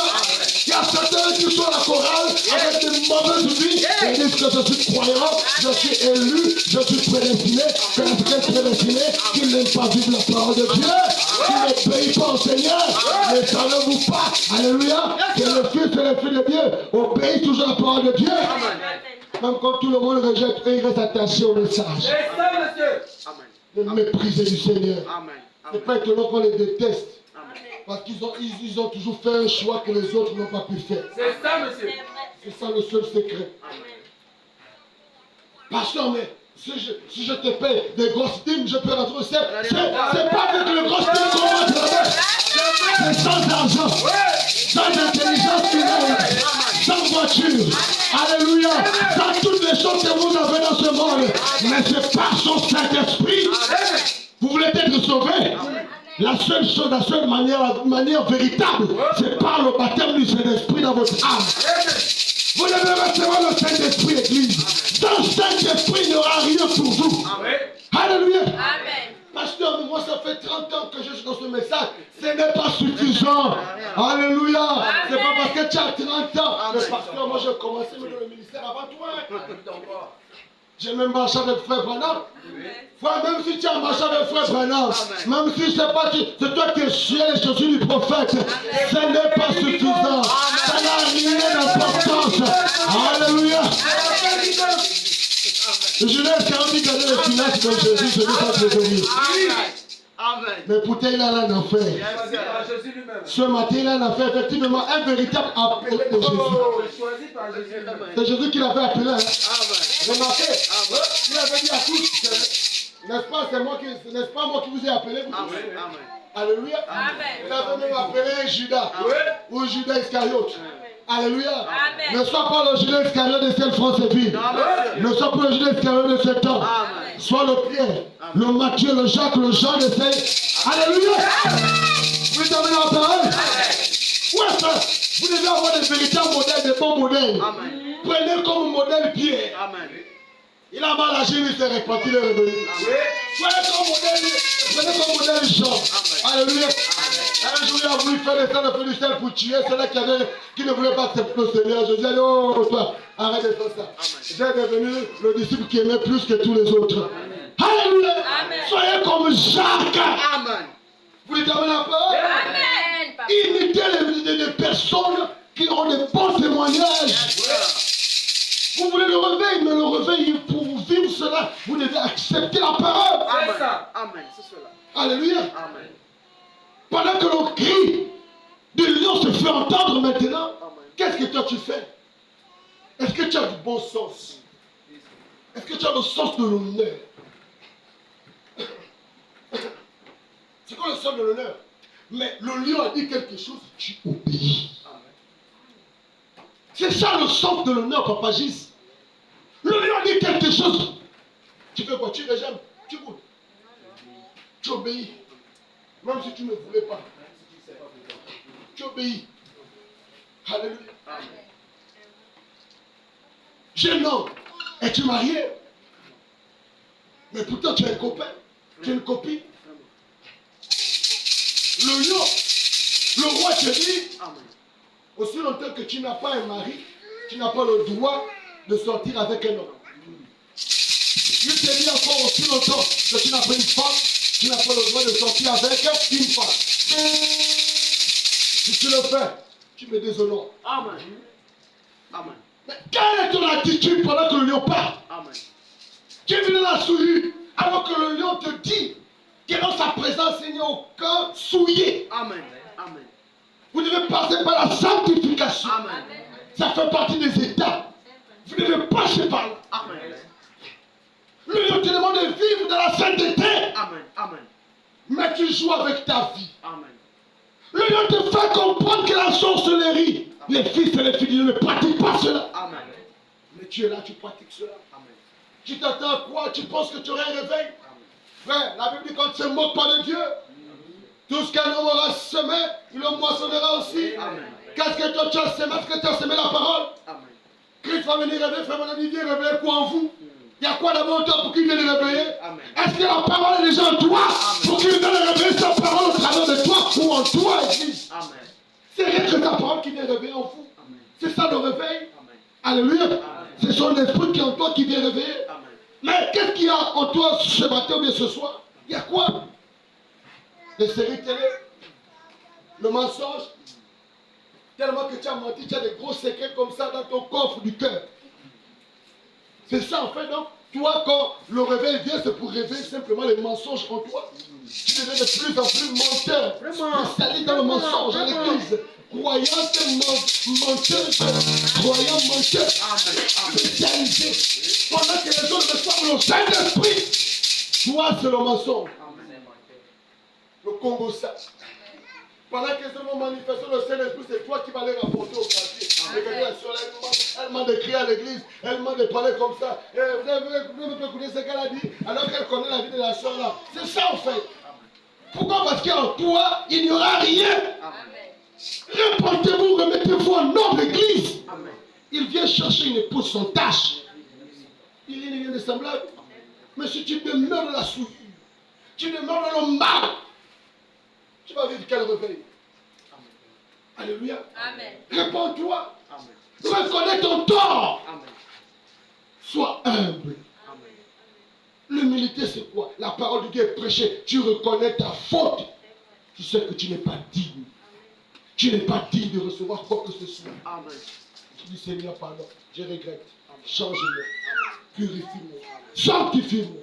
Speaker 3: Il y a certains qui sont à la chorale avec des mauvaises vies et disent que je suis croyant, je suis élu, je suis prédestiné. Quelqu'un prédestiné qui n'aime pas vivre la parole de Dieu, qui n'obéit pas au Seigneur, ne savez-vous pas, alléluia, que le Fils et le Fils de Dieu obéissent toujours à la parole de Dieu. Même quand tout le monde rejette, eux, ils restent attachés au message.
Speaker 2: C'est ça, monsieur.
Speaker 5: Amen.
Speaker 3: Le mépriser du Seigneur.
Speaker 5: Amen.
Speaker 3: C'est pas étonnant qu'on les déteste.
Speaker 5: Amen.
Speaker 3: Parce qu'ils ont toujours fait un choix que les autres n'ont pas pu faire.
Speaker 2: C'est ça, monsieur.
Speaker 3: C'est ça le seul secret. Pasteur, mais si je te paye des grosses dîmes, je peux rentrer au ciel. C'est pas avec le gros dîmes qu'on rentre là-bas. C'est sans argent, sans intelligence humaine, sans voiture. Alléluia. Sans toutes les choses que vous avez dans ce monde. Mais c'est par son Saint-Esprit. Vous voulez être sauvé? La seule chose, la seule manière véritable, c'est par le baptême du Saint-Esprit dans votre âme. Vous devez recevoir le Saint-Esprit, Église. Sans le Saint-Esprit, il n'y aura rien pour vous. Alléluia.
Speaker 4: Amen.
Speaker 3: Pasteur, moi ça fait 30 ans que je suis dans ce message. Ce n'est pas suffisant. Alléluia. C'est pas parce que tu as 30 ans. Mais pasteur, moi j'ai commencé dans le ministère avant toi. J'ai même marché avec frère Branham. Frère, même si tu as marché avec frère Branham, même si c'est pas c'est toi qui es chié les chaussures du prophète, ce n'est pas suffisant. Ça n'a rien d'importance. Alléluia. Genèse 40 dit gagner les finances de Jésus, je ne veux pas trésorier.
Speaker 5: Amen.
Speaker 3: Mais pourtant il a là en affaire.
Speaker 2: Choisi par Jésus lui-même.
Speaker 3: Ce matin il a en affaire effectivement un véritable appel de Jésus.
Speaker 2: Choisi par Jésus lui-même.
Speaker 3: C'est Jésus qui l'avait appelé. Hein.
Speaker 5: Amen.
Speaker 3: Remarquez, il avait dit à tous, n'est-ce pas, n'est-ce pas moi qui vous ai appelé vous?
Speaker 5: Amen. Amen.
Speaker 3: Alléluia.
Speaker 4: Amen.
Speaker 3: Il avait même appelé Judas, ou Judas Iscariote. Alléluia.
Speaker 4: Amen.
Speaker 3: Ne sois pas le Judas Iscariote de cette France-ville. Ne sois pas le Judas Iscariote de ce temps.
Speaker 5: Amen.
Speaker 3: Sois le Pierre, le Matthieu, le Jacques, le Jean de ces. Alléluia. Vous terminez la parole? Ouais, frère. Vous devez avoir des véritables modèles, des bons modèles.
Speaker 5: Amen.
Speaker 3: Prenez comme modèle Pierre.
Speaker 5: Amen.
Speaker 3: Il a mal agi, il s'est réparti, il est revenu. Prenez comme modèle Jean. Alléluia. Un jour, il a voulu faire des temps de du sel pour tuer celui qui ne voulait pas accepter le Seigneur. Je dis, oh, toi, arrête de faire ça. J'ai devenu le disciple qui aimait plus que tous les autres. Alléluia. Soyez comme Jacques.
Speaker 5: Amen.
Speaker 3: Vous les terminez la parole?
Speaker 4: Amen.
Speaker 3: Imitez les personnes qui ont des bons témoignages. Vous voulez le réveil, mais le réveil, pour vous vivre cela, vous devez accepter la parole.
Speaker 2: C'est ça.
Speaker 5: Amen. C'est cela.
Speaker 3: Alléluia.
Speaker 5: Amen.
Speaker 3: Pendant que le cri de lion se fait entendre maintenant, Qu'est-ce que toi tu fais? Est-ce que tu as du bon sens? Est-ce que tu as le sens de l'honneur? C'est quoi le sens de l'honneur? Mais le lion a dit quelque chose, tu obéis. C'est ça le sens de l'honneur, Papa Gis. Le lion a dit quelque chose. Tu fais quoi? Tu régèmes? Tu goûtes? Tu obéis. Même si tu ne voulais pas. Tu obéis. Alléluia. Jeune homme, es-tu marié? Mais pourtant tu as un copain, tu as une copine. Le lion, le roi te dit, aussi longtemps que tu n'as pas un mari, tu n'as pas le droit de sortir avec un homme. Il te dit encore aussi longtemps que tu n'as pas une femme, tu n'as pas le droit de sortir avec une femme. Si tu le fais, tu me déshonores.
Speaker 5: Amen. Amen.
Speaker 3: Mais quelle est ton attitude pendant que le lion parle?
Speaker 5: Amen.
Speaker 3: Tu es venu la souillure alors que le lion te dit que dans sa présence, il n'y a aucun souillé.
Speaker 5: Amen. Amen.
Speaker 3: Vous devez passer par la sanctification.
Speaker 5: Amen.
Speaker 3: Ça fait partie des étapes. Vous devez passer par là.
Speaker 5: Amen.
Speaker 3: Le lion te demande de vivre dans la sainteté,
Speaker 5: Amen. Amen.
Speaker 3: mais tu joues avec ta vie.
Speaker 5: Amen.
Speaker 3: Le lion te fait comprendre que la sorcellerie, les fils et les filles ne pratiquent pas cela.
Speaker 5: Amen.
Speaker 3: Mais tu es là, tu pratiques cela.
Speaker 5: Amen.
Speaker 3: Tu t'attends à quoi? Tu penses que tu auras un réveil? Frère, la Bible dit quand tu ne se moques pas de Dieu, tout ce qu'un homme aura semé, il le moissonnera aussi.
Speaker 5: Amen.
Speaker 3: Qu'est-ce que toi tu as semé? Est-ce que tu as semé la parole?
Speaker 5: Amen.
Speaker 3: Christ va venir réveiller, frère, mon ami, viens réveiller quoi en vous? Il y a quoi d'abord en toi pour qu'il vienne réveiller?
Speaker 5: Amen.
Speaker 3: Est-ce que la parole est déjà en toi pour qu'il vienne réveiller sa parole au travers de toi ou en toi, Église?
Speaker 5: Amen.
Speaker 3: C'est rien que ta parole qui vient réveiller en vous.
Speaker 5: Amen.
Speaker 3: C'est ça le réveil.
Speaker 5: Amen.
Speaker 3: Alléluia.
Speaker 5: Amen.
Speaker 3: C'est son esprit qui est en toi qui vient réveiller.
Speaker 5: Amen.
Speaker 3: Mais qu'est-ce qu'il y a en toi ce matin ou bien ce soir? Il y a quoi? Les séries télé, le mensonge. Tellement que tu as menti, tu as des gros secrets comme ça dans ton coffre du cœur. C'est ça en fait, donc. Toi, quand le réveil vient, c'est pour réveiller simplement les mensonges en toi. Tu deviens de plus en plus menteur. Spécialiste dans le mensonge à l'église. Croyante menteuse. Croyant menteur. Spécialisé. Pendant que les autres reçoivent le Saint-Esprit. Toi, c'est le mensonge. Le Congo, ça. Pendant que les hommes manifestent le Saint-Esprit, c'est toi qui vas les rapporter au quartier. Regardez la soeur, elle m'a décrit à l'église, elle m'a parlé comme ça. Et vous ne pouvez écouter ce qu'elle a dit, alors qu'elle connaît la vie de la soeur là. C'est ça en fait. Pourquoi? Parce qu'en toi, il n'y aura rien. Reportez-vous, remettez-vous en ordre, l'église. Il vient chercher une épouse sans tâche. Il n'y a rien de semblable. Mais si tu demeures dans la souillure, tu demeures dans le mal, tu vas vivre quel réveil? Alléluia.
Speaker 4: Amen.
Speaker 3: Réponds-toi.
Speaker 5: Amen.
Speaker 3: Reconnais ton tort.
Speaker 5: Amen.
Speaker 3: Sois humble.
Speaker 5: Amen.
Speaker 3: L'humilité, c'est quoi? La parole de Dieu est prêchée. Tu reconnais ta faute. Tu sais que tu n'es pas digne. Tu n'es pas digne de recevoir quoi que ce soit.
Speaker 5: Amen.
Speaker 3: Tu dis, Seigneur, pardon. Je regrette. Change-moi. Purifie-moi. Sanctifie-moi.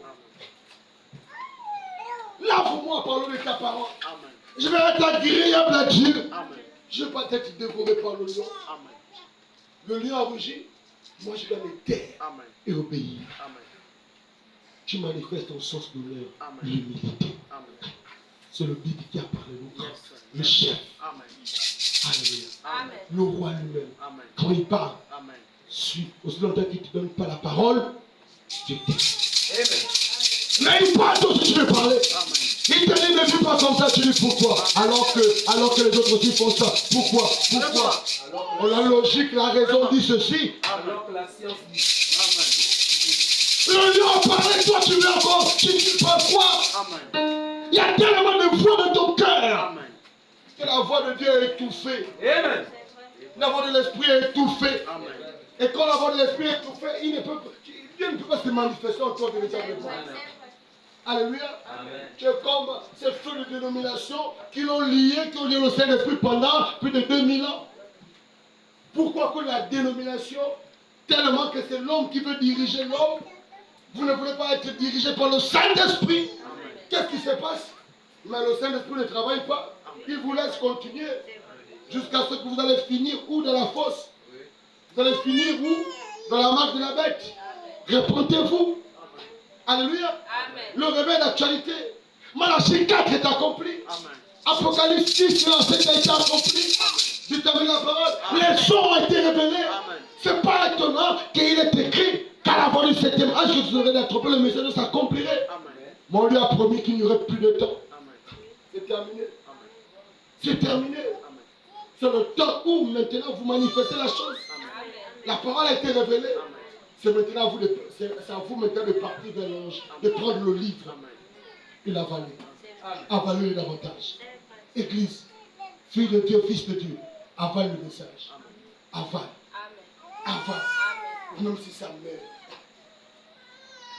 Speaker 3: Lave-moi par l'eau de ta parole.
Speaker 5: Amen.
Speaker 3: Je vais être agréable à Dieu.
Speaker 5: Amen.
Speaker 3: Je ne vais pas être dévoré par le lion.
Speaker 5: Amen.
Speaker 3: Le lion a rugi. Moi, je dois me taire
Speaker 5: Amen.
Speaker 3: et obéir.
Speaker 5: Amen.
Speaker 3: Tu manifestes ton sens d'honneur,
Speaker 5: Amen.
Speaker 3: l'humilité.
Speaker 5: Amen.
Speaker 3: C'est le Bible qui a parlé nous.
Speaker 5: Yes, sir.
Speaker 3: Le chef.
Speaker 5: Amen.
Speaker 3: Alléluia.
Speaker 4: Amen.
Speaker 3: Le roi lui-même.
Speaker 5: Amen.
Speaker 3: Quand il parle,
Speaker 5: Amen.
Speaker 3: suis. Aussi longtemps qu'il ne te donne pas la parole, tu tais.
Speaker 2: Amen.
Speaker 3: Mais il parle tout ce que tu veux parler.
Speaker 5: Amen.
Speaker 3: Il te dit ne vis pas comme ça, tu dis pourquoi? Alors que les autres aussi font ça. Pourquoi? Pourquoi? On a la logique, la raison dit ceci.
Speaker 2: Alors que la science dit.
Speaker 3: Le lion a parlé, toi tu veux encore. Tu penses quoi?
Speaker 5: Amen.
Speaker 3: Il y a tellement de voix dans ton cœur
Speaker 5: Amen.
Speaker 3: que la voix de Dieu est étouffée.
Speaker 2: Amen.
Speaker 3: La voix de l'esprit est étouffée.
Speaker 5: Amen.
Speaker 3: Et quand la voix de l'esprit est étouffée, Dieu ne peut pas se manifester en toi véritablement. Alléluia.
Speaker 2: Amen.
Speaker 3: Tu es comme ces feux de dénomination qui l'ont lié, qui ont lié le Saint-Esprit pendant plus de 2000 ans. Pourquoi que la dénomination, tellement que c'est l'homme qui veut diriger l'homme, vous ne voulez pas être dirigé par le Saint-Esprit? Qu'est-ce qui se passe? Mais le Saint-Esprit ne travaille pas. Il vous laisse continuer. Jusqu'à ce que vous allez finir où dans la fosse? Vous allez finir où? Dans la marque de la bête. Répentez-vous. Alléluia.
Speaker 4: Amen.
Speaker 3: Le réveil d'actualité. Malachie 4 est accompli.
Speaker 5: Amen.
Speaker 3: Apocalypse 6, verset 7 a été accompli. Je termine la parole. Les sons ont été révélés.
Speaker 5: Amen.
Speaker 3: C'est pas étonnant qu'il est écrit qu'à la fin du 7e âge, que vous aurez attrapé, le message s'accomplirait.
Speaker 5: Amen.
Speaker 3: Mais on lui a promis qu'il n'y aurait plus de temps.
Speaker 5: Amen.
Speaker 3: C'est terminé.
Speaker 5: Amen.
Speaker 3: C'est terminé.
Speaker 5: Amen.
Speaker 3: C'est le temps où maintenant vous manifestez la chose.
Speaker 5: Amen.
Speaker 3: La parole a été révélée.
Speaker 5: Amen.
Speaker 3: C'est maintenant à vous c'est à vous maintenant de partir vers l'ange, de prendre le livre
Speaker 5: Amen.
Speaker 3: et l'avaler.
Speaker 2: Amen.
Speaker 3: Avaler davantage. Église, fille de Dieu, fils de Dieu, avale le message. Avale.
Speaker 4: Amen.
Speaker 3: Avale.
Speaker 4: Amen.
Speaker 3: Même si ça meurt.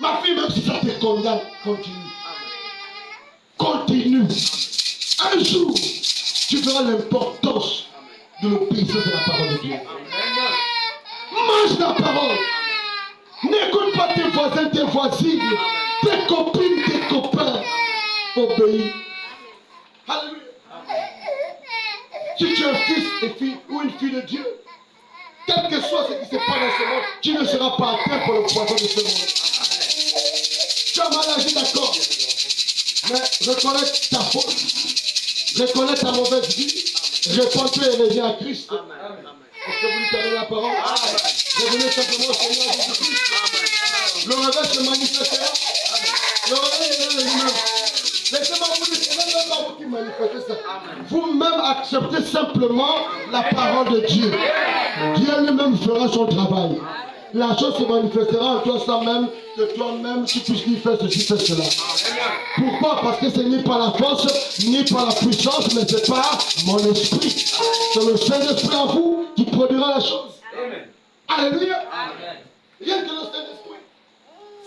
Speaker 3: Ma fille, même si ça te condamne, continue. Continue. Un jour, tu verras l'importance de l'obéissance de la parole de Dieu. Mange la parole. N'écoute pas tes voisins, tes voisines, tes copines, tes copains. Obéis. Alléluia. Si tu es un fils et fille ou une fille de Dieu, quel que soit ce qui se passe dans ce monde, tu ne seras pas atteint pour le poison de ce monde. Tu as mal agi, d'accord. Mais reconnais ta faute. Reconnais ta mauvaise vie. Réponds-toi et reviens à Christ.
Speaker 5: Amen.
Speaker 3: Est-ce que vous lui donnez la parole? Revenez simplement au Seigneur Jésus-Christ. Le réveil se manifestera. Le réveil est lui-même. Laissez-moi vous dire, ce n'est même pas vous qui manifestez ça. Vous-même acceptez simplement la parole de Dieu. Dieu lui-même fera son travail. La chose se manifestera en toi sans même que toi-même tu puisses lui faire ceci, faire cela. Pourquoi? Parce que ce n'est pas la force, ni par la puissance, mais c'est par mon esprit. C'est le Saint-Esprit en vous qui produira la chose.
Speaker 2: Amen.
Speaker 3: Alléluia.
Speaker 2: Amen.
Speaker 3: Rien que le Saint-Esprit.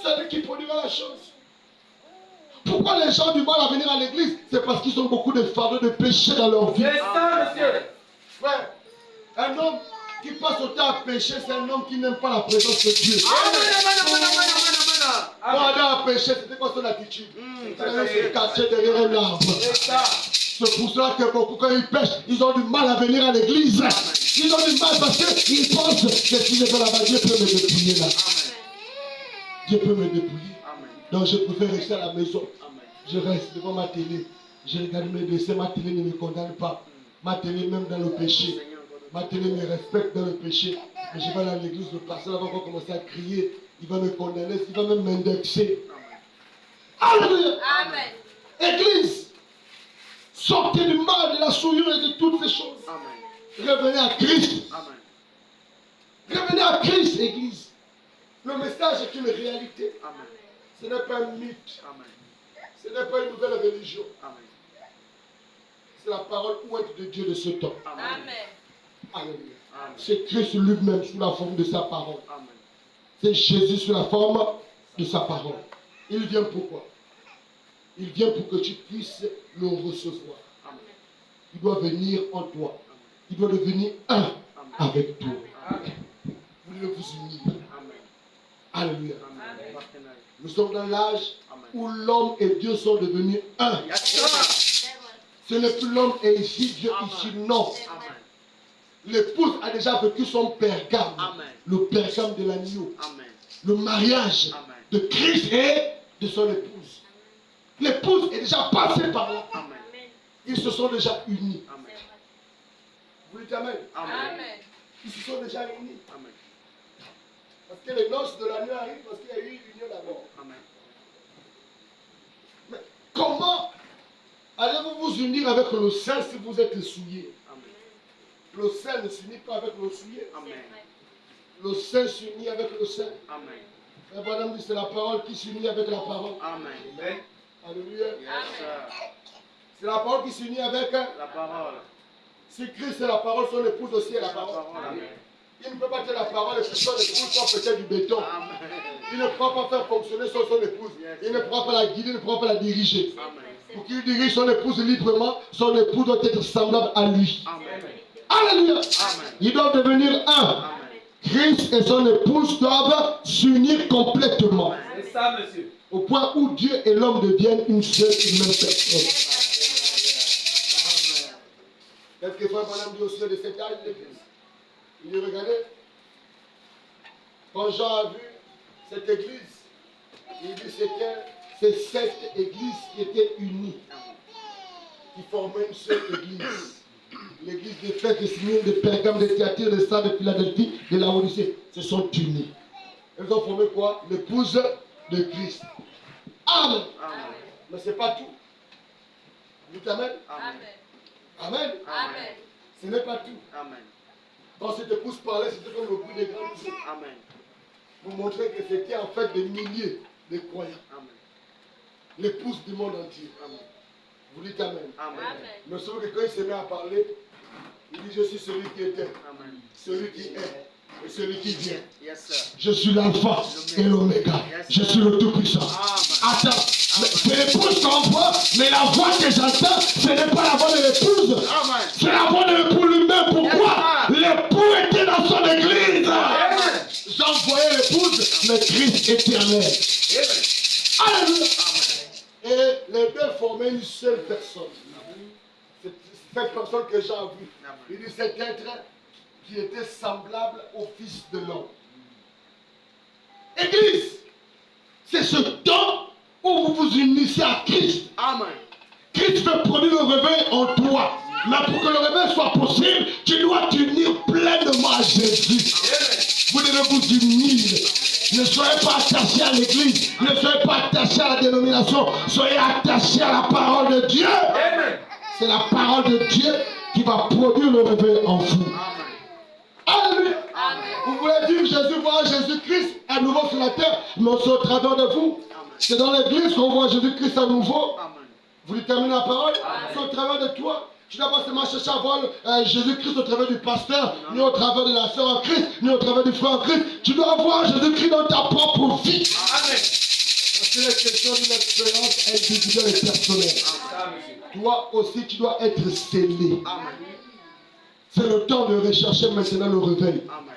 Speaker 3: C'est lui qui produira la chose. Pourquoi les gens du mal à venir à l'église? C'est parce qu'ils ont beaucoup de fardeaux de péché dans leur vie.
Speaker 2: C'est ça, monsieur.
Speaker 3: Frère, un homme qui passe au temps à pécher, c'est un homme qui n'aime pas la présence de Dieu. Quand Adam a péché, c'était quoi son attitude? Il allait se cacher derrière un arbre.
Speaker 2: C'est ça.
Speaker 3: C'est pour cela que beaucoup, quand ils pêchent, ils ont du mal à venir à l'église. Ils ont du mal parce qu'ils pensent que si je fais là-bas, Dieu peut me dépouiller là. Dieu peut me dépouiller. Donc je préfère rester à la maison. Je reste devant ma télé. Je regarde mes dessins. Ma télé ne me condamne pas. Ma télé même dans le péché. Ma télé me respecte dans le péché. Mais je vais aller à l'église, le pasteur va commencer à crier. Il va me condamner. Il va même m'indexer. Alléluia.
Speaker 4: Amen.
Speaker 3: Église, sortez du mal, de la souillure et de toutes ces choses. Revenez à Christ. Revenez à Christ, Église. Le message est une réalité. Ce n'est pas un mythe. Ce n'est pas une nouvelle religion. C'est la parole ouïe de Dieu de ce temps.
Speaker 4: Amen.
Speaker 3: Alléluia. C'est Christ lui-même sous la forme de sa parole. C'est Jésus sous la forme de sa parole. Il vient pourquoi? Il vient pour que tu puisses le recevoir. Il doit venir en toi. Il doit devenir un avec toi. Vous devez vous unir. Alléluia. Nous sommes dans l'âge où l'homme et Dieu sont devenus un. Ce n'est plus l'homme et ici, Dieu ici, non. L'épouse a déjà vécu son pergame, le pergame de l'agneau, le mariage de Christ et de son épouse. L'épouse est déjà passée par là. Ils se sont déjà unis. Vous dites Amen.
Speaker 4: Amen.
Speaker 3: Ils se sont déjà unis. Parce que les noces de l'agneau arrivent parce qu'il y a eu l'union d'abord. Mais comment allez-vous vous unir avec le Saint si vous êtes souillé? Le Saint ne s'unit pas avec le souillé. Le Saint s'unit avec le Saint. Et madame dit c'est la parole qui s'unit avec la parole.
Speaker 2: Amen.
Speaker 3: Alléluia. C'est la parole qui s'unit avec. Si Christ est la parole, son épouse aussi est la parole. Il ne peut pas dire la parole et que son épouse soit peut-être du béton. Il ne pourra pas faire fonctionner son épouse. Il ne pourra pas la guider, il ne pourra pas la diriger. Pour qu'il dirige son épouse librement, son épouse doit être semblable à lui. Alléluia. Ils doivent devenir un. Christ et son épouse doivent s'unir complètement.
Speaker 2: C'est ça, monsieur.
Speaker 3: Au point où Dieu et l'homme deviennent une seule et même personne. Qu'est-ce que Frère Branham dit au sujet de cette âge de l'église? Il dit, regardez, quand Jean a vu cette église, il dit c'est 7 églises qui étaient unies, qui formaient une seule église. L'église d'Éphèse, de Smyrne, de Pergame, de Thyatire, de Sardes, de Philadelphie, de Laodicée, se sont unis. Elles ont formé quoi? L'épouse de Christ. Amen.
Speaker 5: Amen.
Speaker 3: Mais ce n'est pas tout. Dites Amen.
Speaker 5: Amen.
Speaker 3: Amen.
Speaker 4: Amen.
Speaker 3: Ce n'est pas tout.
Speaker 5: Amen.
Speaker 3: Quand cette épouse parlait, c'était comme le bruit des grandes eaux.
Speaker 5: Amen.
Speaker 3: Vous montrez que c'était en fait des milliers de croyants.
Speaker 5: Amen.
Speaker 3: L'épouse du monde entier.
Speaker 5: Amen.
Speaker 3: Vous dites Amen.
Speaker 5: Amen.
Speaker 3: Mais sauf que quand il se met à parler, il dit je suis celui qui était,
Speaker 5: Amen.
Speaker 3: celui qui est et celui qui vient.
Speaker 5: Yes, sir.
Speaker 3: Je suis l'alpha et l'oméga. Je suis le tout-puissant.
Speaker 5: Amen.
Speaker 3: Attends, c'est l'épouse qu'on voit, mais la voix que j'entends, ce n'est pas la voix de l'épouse.
Speaker 5: Amen.
Speaker 3: C'est la voix de l'époux lui-même. Pourquoi? L'époux était dans son église.
Speaker 5: Amen.
Speaker 3: Jean voyait l'épouse, mais Christ éternel. Alléluia. Et les deux formaient une seule personne. C'est cette personne que Jean a vue. Il dit cet être qui était semblable au Fils de l'homme. Église, c'est ce temps où vous vous unissez à Christ.
Speaker 5: Amen.
Speaker 3: Christ veut produire le réveil en toi. Mais pour que le réveil soit possible, tu dois t'unir pleinement à Jésus. Vous devez vous unir. Ne soyez pas attachés à l'église. Ne soyez pas attachés à la dénomination. Soyez attachés à la parole de Dieu. C'est la parole de Dieu qui va produire le réveil en vous. Alléluia. Vous voulez vivre Jésus, voir Jésus-Christ à nouveau sur la terre, mais c'est au travers de vous. C'est dans l'église qu'on voit Jésus-Christ à nouveau.
Speaker 5: Amen.
Speaker 3: Vous lui terminez la parole? C'est au travers de toi. Tu n'as pas seulement cherché à voir Jésus-Christ au travers du pasteur, ni au travers de la sœur en Christ, ni au travers du frère en Christ. Tu dois voir Jésus-Christ dans ta propre vie.
Speaker 5: Amen.
Speaker 3: Parce que la question d'une expérience individuelle et personnelle. Toi aussi, tu dois être scellé.
Speaker 5: Amen.
Speaker 3: C'est le temps de rechercher maintenant le réveil.
Speaker 5: Amen.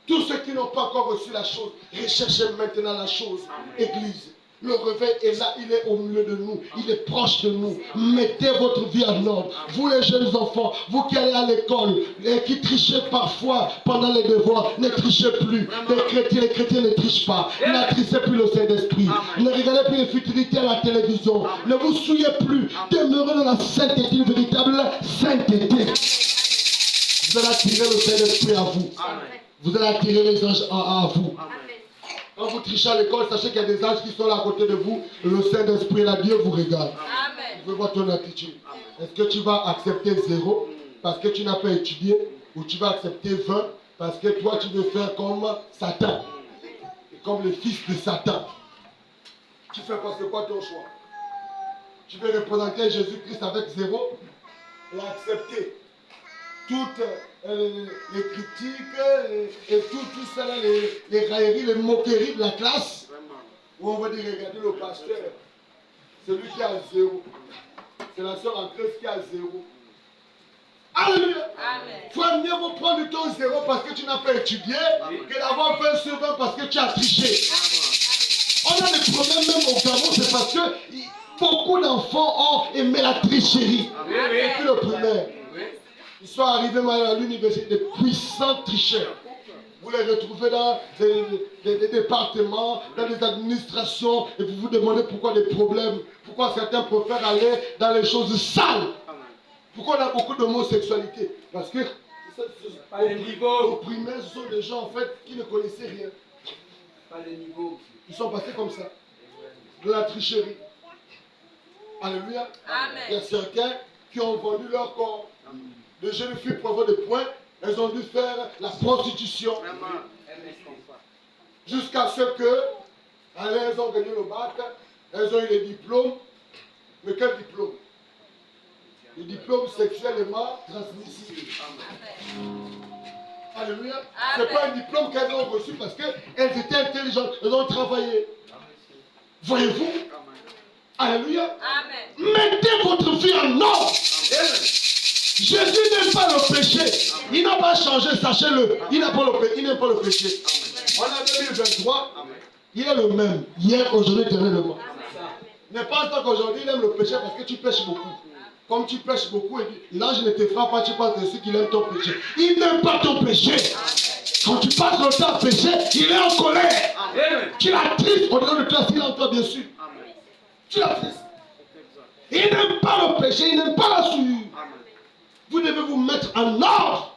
Speaker 3: Tous ceux qui n'ont pas encore reçu la chose, recherchez maintenant la chose. Église, le réveil est là, il est au milieu de nous, il est proche de nous. Mettez votre vie en ordre. Vous les jeunes enfants, vous qui allez à l'école et qui trichez parfois pendant les devoirs, ne trichez plus. Les chrétiens ne trichent pas. N'attristez plus le Saint-Esprit. Ne regardez plus les futilités à la télévision. Ne vous souillez plus. Demeurez dans la sainteté, une véritable sainteté. Vous allez attirer le Saint-Esprit à vous.
Speaker 5: Amen.
Speaker 3: Vous allez attirer les anges à vous.
Speaker 5: Amen.
Speaker 3: Quand vous trichez à l'école, sachez qu'il y a des anges qui sont là à côté de vous. Le Saint-Esprit, là, Dieu vous regarde.
Speaker 4: Amen.
Speaker 3: Vous voir ton attitude. Est-ce que tu vas accepter 0 parce que tu n'as pas étudié, ou tu vas accepter 20 parce que toi tu veux faire comme Satan, comme le fils de Satan? Tu fais quoi? C'est quoi ton choix? Tu veux représenter Jésus-Christ avec 0 et accepter toutes les critiques et tout ça, là, les railleries, les moqueries de la classe, où on va dire regardez le pasteur, celui qui a 0. C'est la sœur en Christ qui a 0. Alléluia. Il faut mieux vous prendre ton 0 parce que tu n'as pas étudié que d'avoir 20 sur 20 parce que tu as triché. On a des problèmes même au Gabon, c'est parce que beaucoup d'enfants ont aimé la tricherie. Depuis le primaire. Ils sont arrivés à l'université, des puissants tricheurs. Vous les retrouvez dans des départements, dans des administrations, et vous vous demandez pourquoi des problèmes, pourquoi certains préfèrent aller dans les choses sales. Pourquoi on a beaucoup d'homosexualité? Parce que au primaire, ce sont des gens en fait qui ne connaissaient rien. Ils sont passés comme ça, de la tricherie. Alléluia. Il y a certains qui ont vendu leur corps. Les jeunes filles pour avoir des points, elles ont dû faire la prostitution. Jusqu'à ce que, elles ont gagné le bac, elles ont eu les diplômes. Mais quel diplôme? Les diplômes sexuellement transmissibles. Alléluia. Ce n'est pas un diplôme qu'elles ont reçu parce qu'elles étaient intelligentes, elles ont travaillé. Voyez-vous? Alléluia. Mettez votre vie en ordre. Jésus n'aime pas le péché. Il n'a pas changé, sachez-le. Il n'aime pas le péché. On a 2023, il est le même. Hier, aujourd'hui, éternellement. Ne pense pas qu'aujourd'hui, il aime le péché parce que tu pêches beaucoup. comme tu pêches beaucoup, et dit, l'ange ne te fera pas, tu penses de ce qu'il aime ton péché. Il n'aime pas ton péché. Quand tu passes le temps à pécher, il est en colère.
Speaker 2: Amen.
Speaker 3: Tu l'attristes au-delà de toi, s'il entend bien sûr.
Speaker 5: Amen.
Speaker 3: Tu l'attristes.
Speaker 5: Exact.
Speaker 3: Il n'aime pas le péché, il n'aime pas la souillure.
Speaker 5: Amen.
Speaker 3: Vous devez vous mettre en ordre.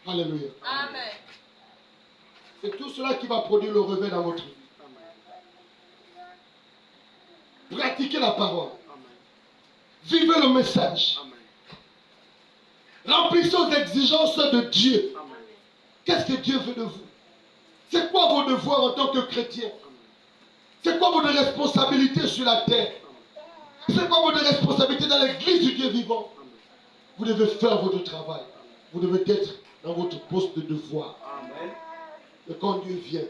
Speaker 3: Alléluia.
Speaker 4: Amen.
Speaker 3: C'est tout cela qui va produire le réveil dans votre vie.
Speaker 5: Amen.
Speaker 3: Pratiquez la parole.
Speaker 5: Amen.
Speaker 3: Vivez le message.
Speaker 5: Amen.
Speaker 3: Remplissez aux exigences de Dieu.
Speaker 5: Amen.
Speaker 3: Qu'est-ce que Dieu veut de vous? C'est quoi vos devoirs en tant que chrétien? C'est quoi votre responsabilité sur la terre? C'est quoi votre responsabilité dans l'église du Dieu vivant? Vous devez faire votre travail. Vous devez être dans votre poste de devoir.
Speaker 5: Amen.
Speaker 3: Et quand Dieu vient,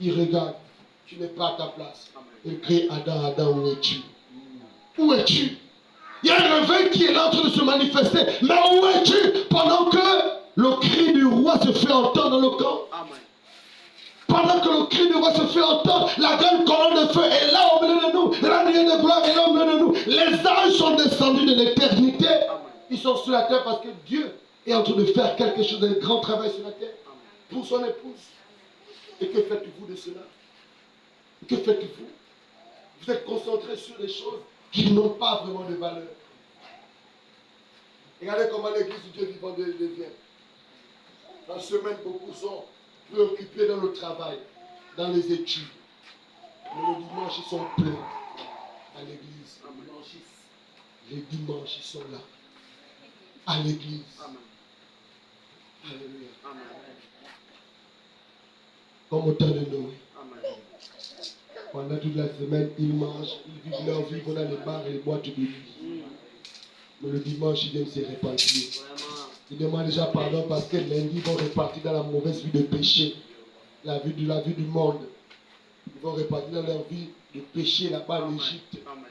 Speaker 3: il regarde. Tu n'es pas à ta place.
Speaker 5: Amen.
Speaker 3: Il crie, Adam, Adam, où es-tu? Où es-tu? Il y a un réveil qui est là en train de se manifester. Mais où es-tu? Pendant que le cri du roi se fait entendre dans le camp.
Speaker 5: Amen.
Speaker 3: Pendant que le cri du roi se fait entendre, la grande colonne de feu est là au milieu de nous. La nuée de gloire est là au milieu de nous. Les anges sont descendus de l'éternité. Ils sont sur la terre parce que Dieu est en train de faire quelque chose, d'un grand travail sur la terre pour son épouse. Et que faites-vous de cela? Que faites-vous? Vous êtes concentré sur des choses qui n'ont pas vraiment de valeur. Regardez comment l'église du Dieu vivant devient. Dans la semaine, beaucoup sont préoccupés dans le travail, dans les études. Mais le dimanche, ils sont pleins à l'église. Les dimanches, ils sont là. À l'église.
Speaker 5: Amen.
Speaker 3: Alléluia.
Speaker 5: Amen.
Speaker 3: Comme au temps de Noé.
Speaker 5: Amen.
Speaker 3: Pendant toute la semaine, ils mangent, ils vivent leur vie, on a les bars et les boîtes de nuit. Mais le dimanche, ils viennent se repentir.
Speaker 5: Vraiment.
Speaker 3: Ils demandent déjà pardon parce que lundi, ils vont repartir dans la mauvaise vie de péché. La vie du monde. Ils vont repartir dans leur vie de péché là-bas en Égypte.
Speaker 5: Amen.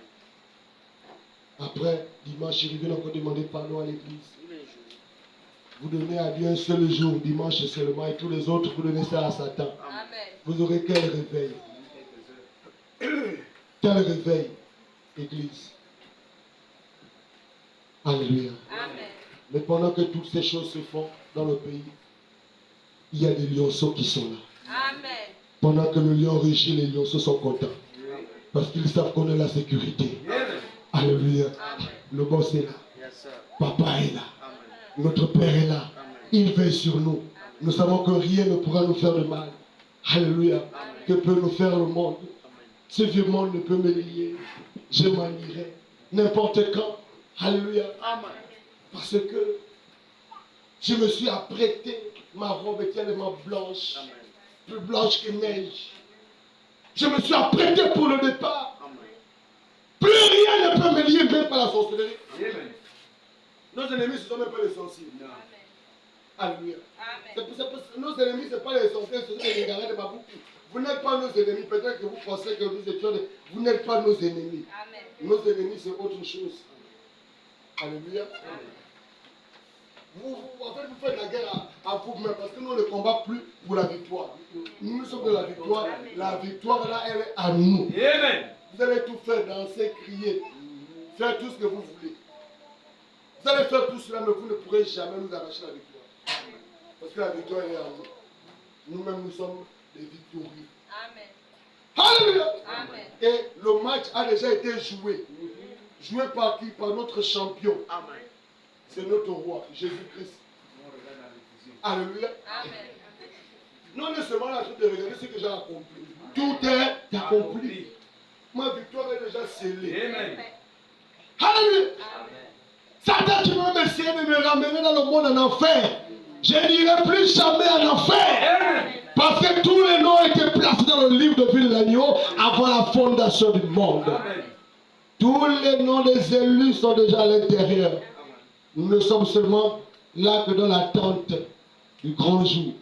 Speaker 3: Après, dimanche, ils viennent encore demander pardon à l'église.
Speaker 5: Tous les jours.
Speaker 3: Vous donnez à Dieu un seul jour, dimanche seulement, et tous les autres, vous donnez ça à Satan.
Speaker 4: Amen.
Speaker 3: Vous aurez quel réveil? Quel réveil, Église? Alléluia.
Speaker 4: Amen.
Speaker 3: Mais pendant que toutes ces choses se font dans le pays, il y a des lionceaux qui sont là.
Speaker 4: Amen.
Speaker 3: Pendant que le lion rugit, les lionceaux sont contents. Parce qu'ils savent qu'on a la sécurité. Alléluia.
Speaker 4: Amen.
Speaker 3: Le boss est là.
Speaker 5: Yes, sir.
Speaker 3: Papa est là.
Speaker 5: Amen.
Speaker 3: Notre Père est là.
Speaker 5: Amen.
Speaker 3: Il veille sur nous. Nous savons que rien ne pourra nous faire de mal. Alléluia. Que peut nous faire le monde?
Speaker 5: Amen.
Speaker 3: Ce vieux monde ne peut me lier. Je m'en irai. N'importe quand. Alléluia.
Speaker 5: Amen.
Speaker 3: Parce que je me suis apprêté. Ma robe est tellement blanche.
Speaker 5: Amen.
Speaker 3: Plus blanche que neige. Je me suis apprêté pour le départ.
Speaker 5: Amen.
Speaker 3: Plus rien ne peut me lier, même pas la sorcellerie.
Speaker 2: Amen.
Speaker 3: Nos ennemis, ce ne sont même pas les sorciers. Alléluia.
Speaker 4: Amen.
Speaker 3: Nos ennemis, ce ne sont pas les sorciers, ce sont les garants de Babou. Vous n'êtes pas nos ennemis. Peut-être que vous pensez que nous étions des... Vous n'êtes pas nos ennemis.
Speaker 4: Amen.
Speaker 3: Nos ennemis, c'est autre chose. Alléluia. En fait, vous faites la guerre à vous-même parce que nous, on ne combat plus pour la victoire. Nous sommes de la victoire. La victoire, là, elle est à nous.
Speaker 2: Amen.
Speaker 3: Vous allez tout faire, danser, crier, faire tout ce que vous voulez. Vous allez faire tout cela, mais vous ne pourrez jamais nous arracher la victoire. Parce que la victoire, elle est à nous. Nous-mêmes, nous sommes des victorieux.
Speaker 4: Amen.
Speaker 3: Alléluia.
Speaker 4: Amen.
Speaker 3: Et le match a déjà été joué. Joué par qui? Par notre champion.
Speaker 5: Amen.
Speaker 3: C'est notre roi, Jésus-Christ. Alléluia.
Speaker 4: Amen.
Speaker 3: Non, on est seulement là en train de regarder ce que j'ai accompli. Tout est accompli. Ma victoire est déjà scellée.
Speaker 2: Amen.
Speaker 3: Alléluia.
Speaker 4: Amen.
Speaker 3: Satan, tu veux essayer de me ramener dans le monde en enfer. Je n'irai plus jamais en enfer.
Speaker 2: Amen.
Speaker 3: Parce que tous les noms étaient placés dans le livre de vie de l'agneau avant la fondation du monde.
Speaker 2: Amen.
Speaker 3: Tous les noms des élus sont déjà à l'intérieur. Nous ne sommes seulement là que dans l'attente du grand jour.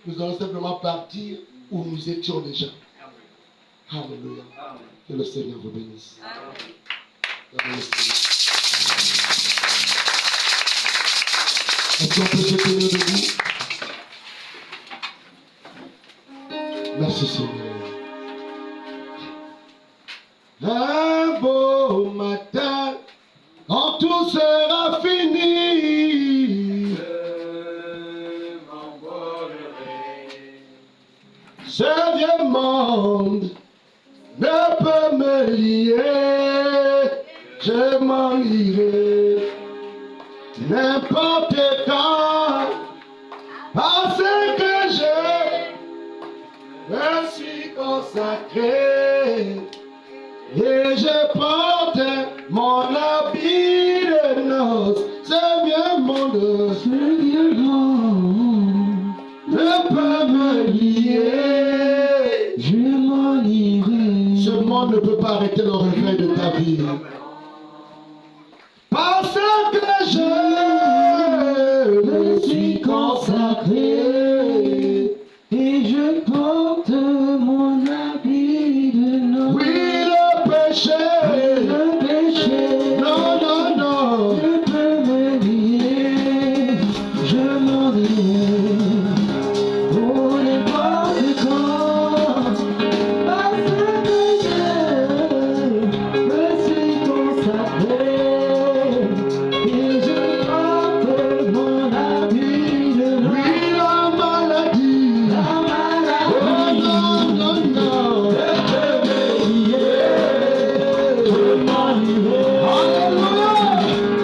Speaker 3: Nous allons simplement partir où nous étions déjà. Alléluia.
Speaker 2: Amen.
Speaker 3: Que le Seigneur vous bénisse.
Speaker 4: Amen.
Speaker 3: Regardez le Seigneur. Est-ce qu'on peut se tenir debout? Merci Seigneur. Un beau matin,
Speaker 1: tout sera fini.
Speaker 2: Je m'envolerai.
Speaker 1: Ce vieux monde ne peut me lier. Je m'en irai n'importe quand. Parce que je me suis consacré. Et je porte mon habit de noces. Ce vieux monde ne peut me lier. Je m'en irai. Ce monde ne peut pas arrêter le regret de ta vie. Parce que je me suis consacré.
Speaker 6: Et je porte mon habit de noces.
Speaker 1: Oui, le péché.
Speaker 6: Le péché
Speaker 1: Non, non, non.
Speaker 6: ne peut me lier. Je m'en irai pour n'importe quand. Parce que je me suis consacré. Et je porte mon habit de noces.
Speaker 1: Oui, la maladie.
Speaker 6: La
Speaker 1: Oh
Speaker 6: maladie
Speaker 1: non, non, non.
Speaker 6: ne peut me lier. Je m'en irai.
Speaker 1: Alléluia.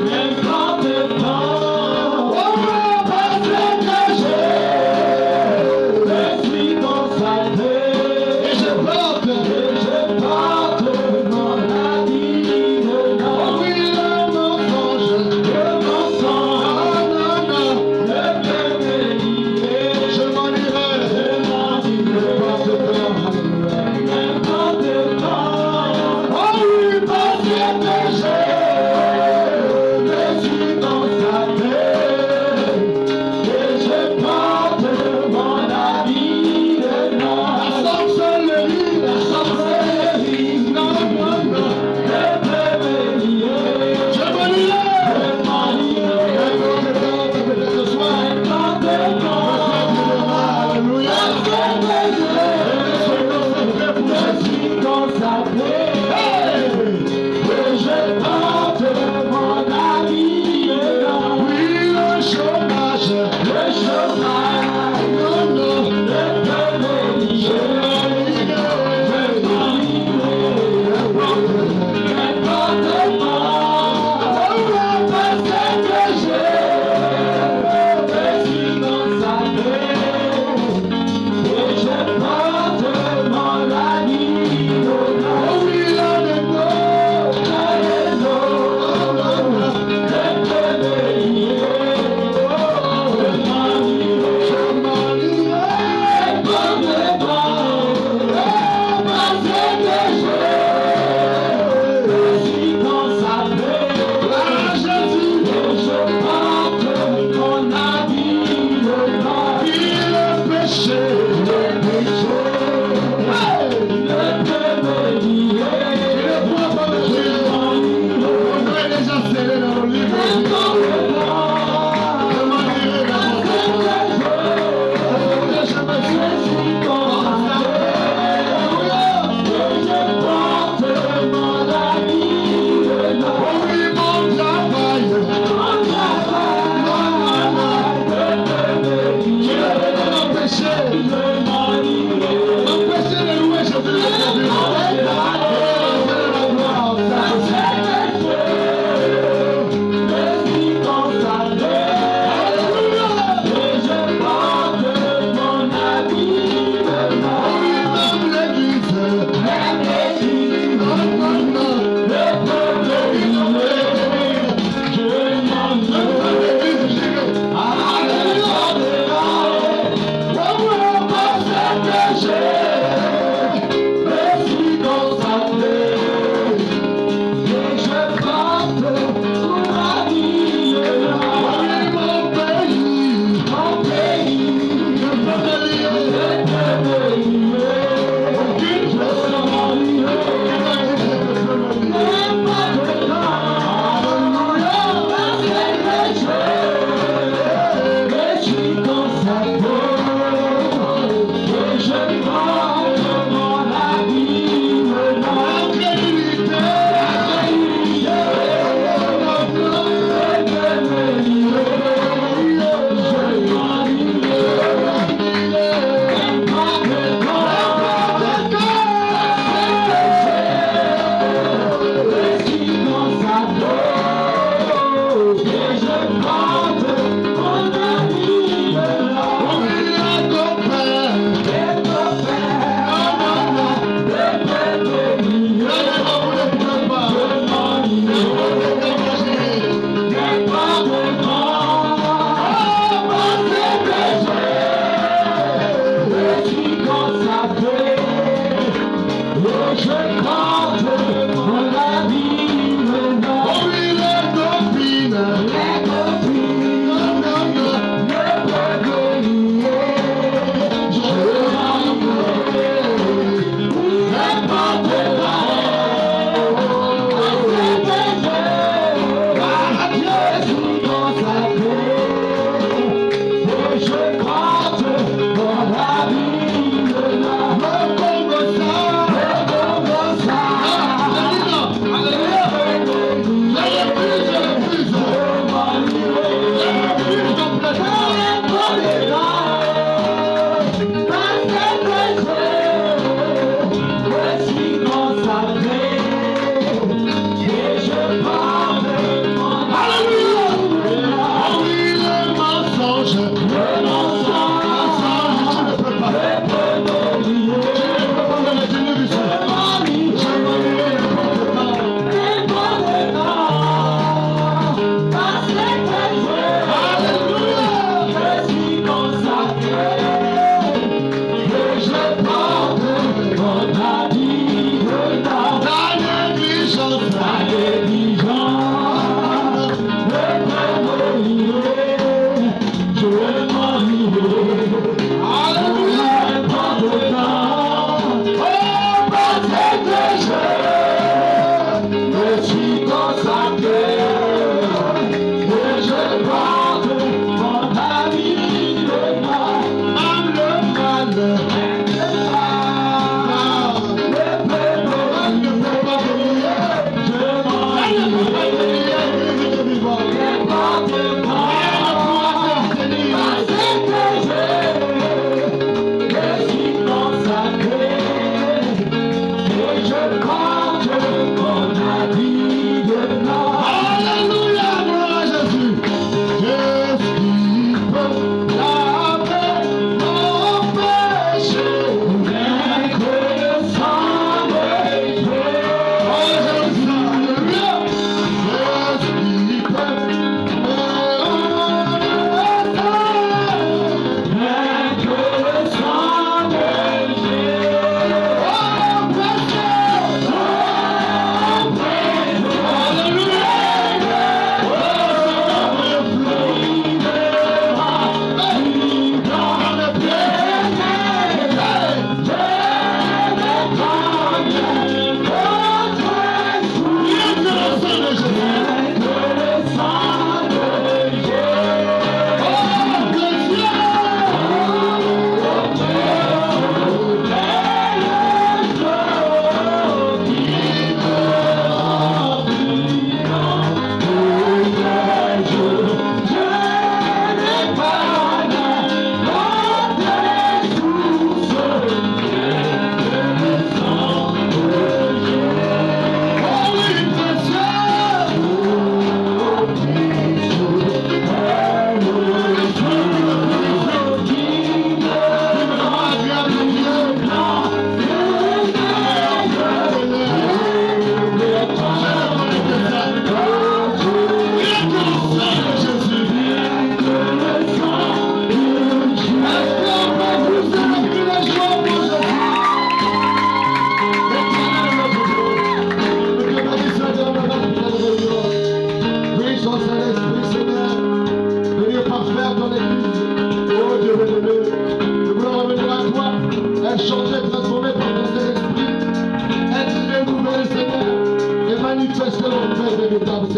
Speaker 6: N'importe quand.
Speaker 1: Oh, parce que je
Speaker 6: Je suis consacré.
Speaker 1: et je porte.
Speaker 6: Et je porte mon habit de
Speaker 1: Oh
Speaker 6: noces.
Speaker 1: oui,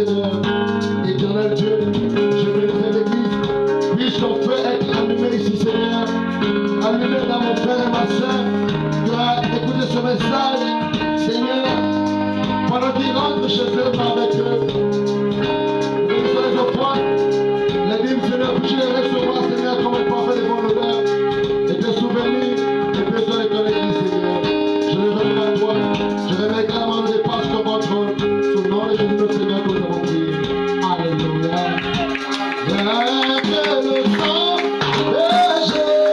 Speaker 3: Seigneur. Éternel Dieu, je veux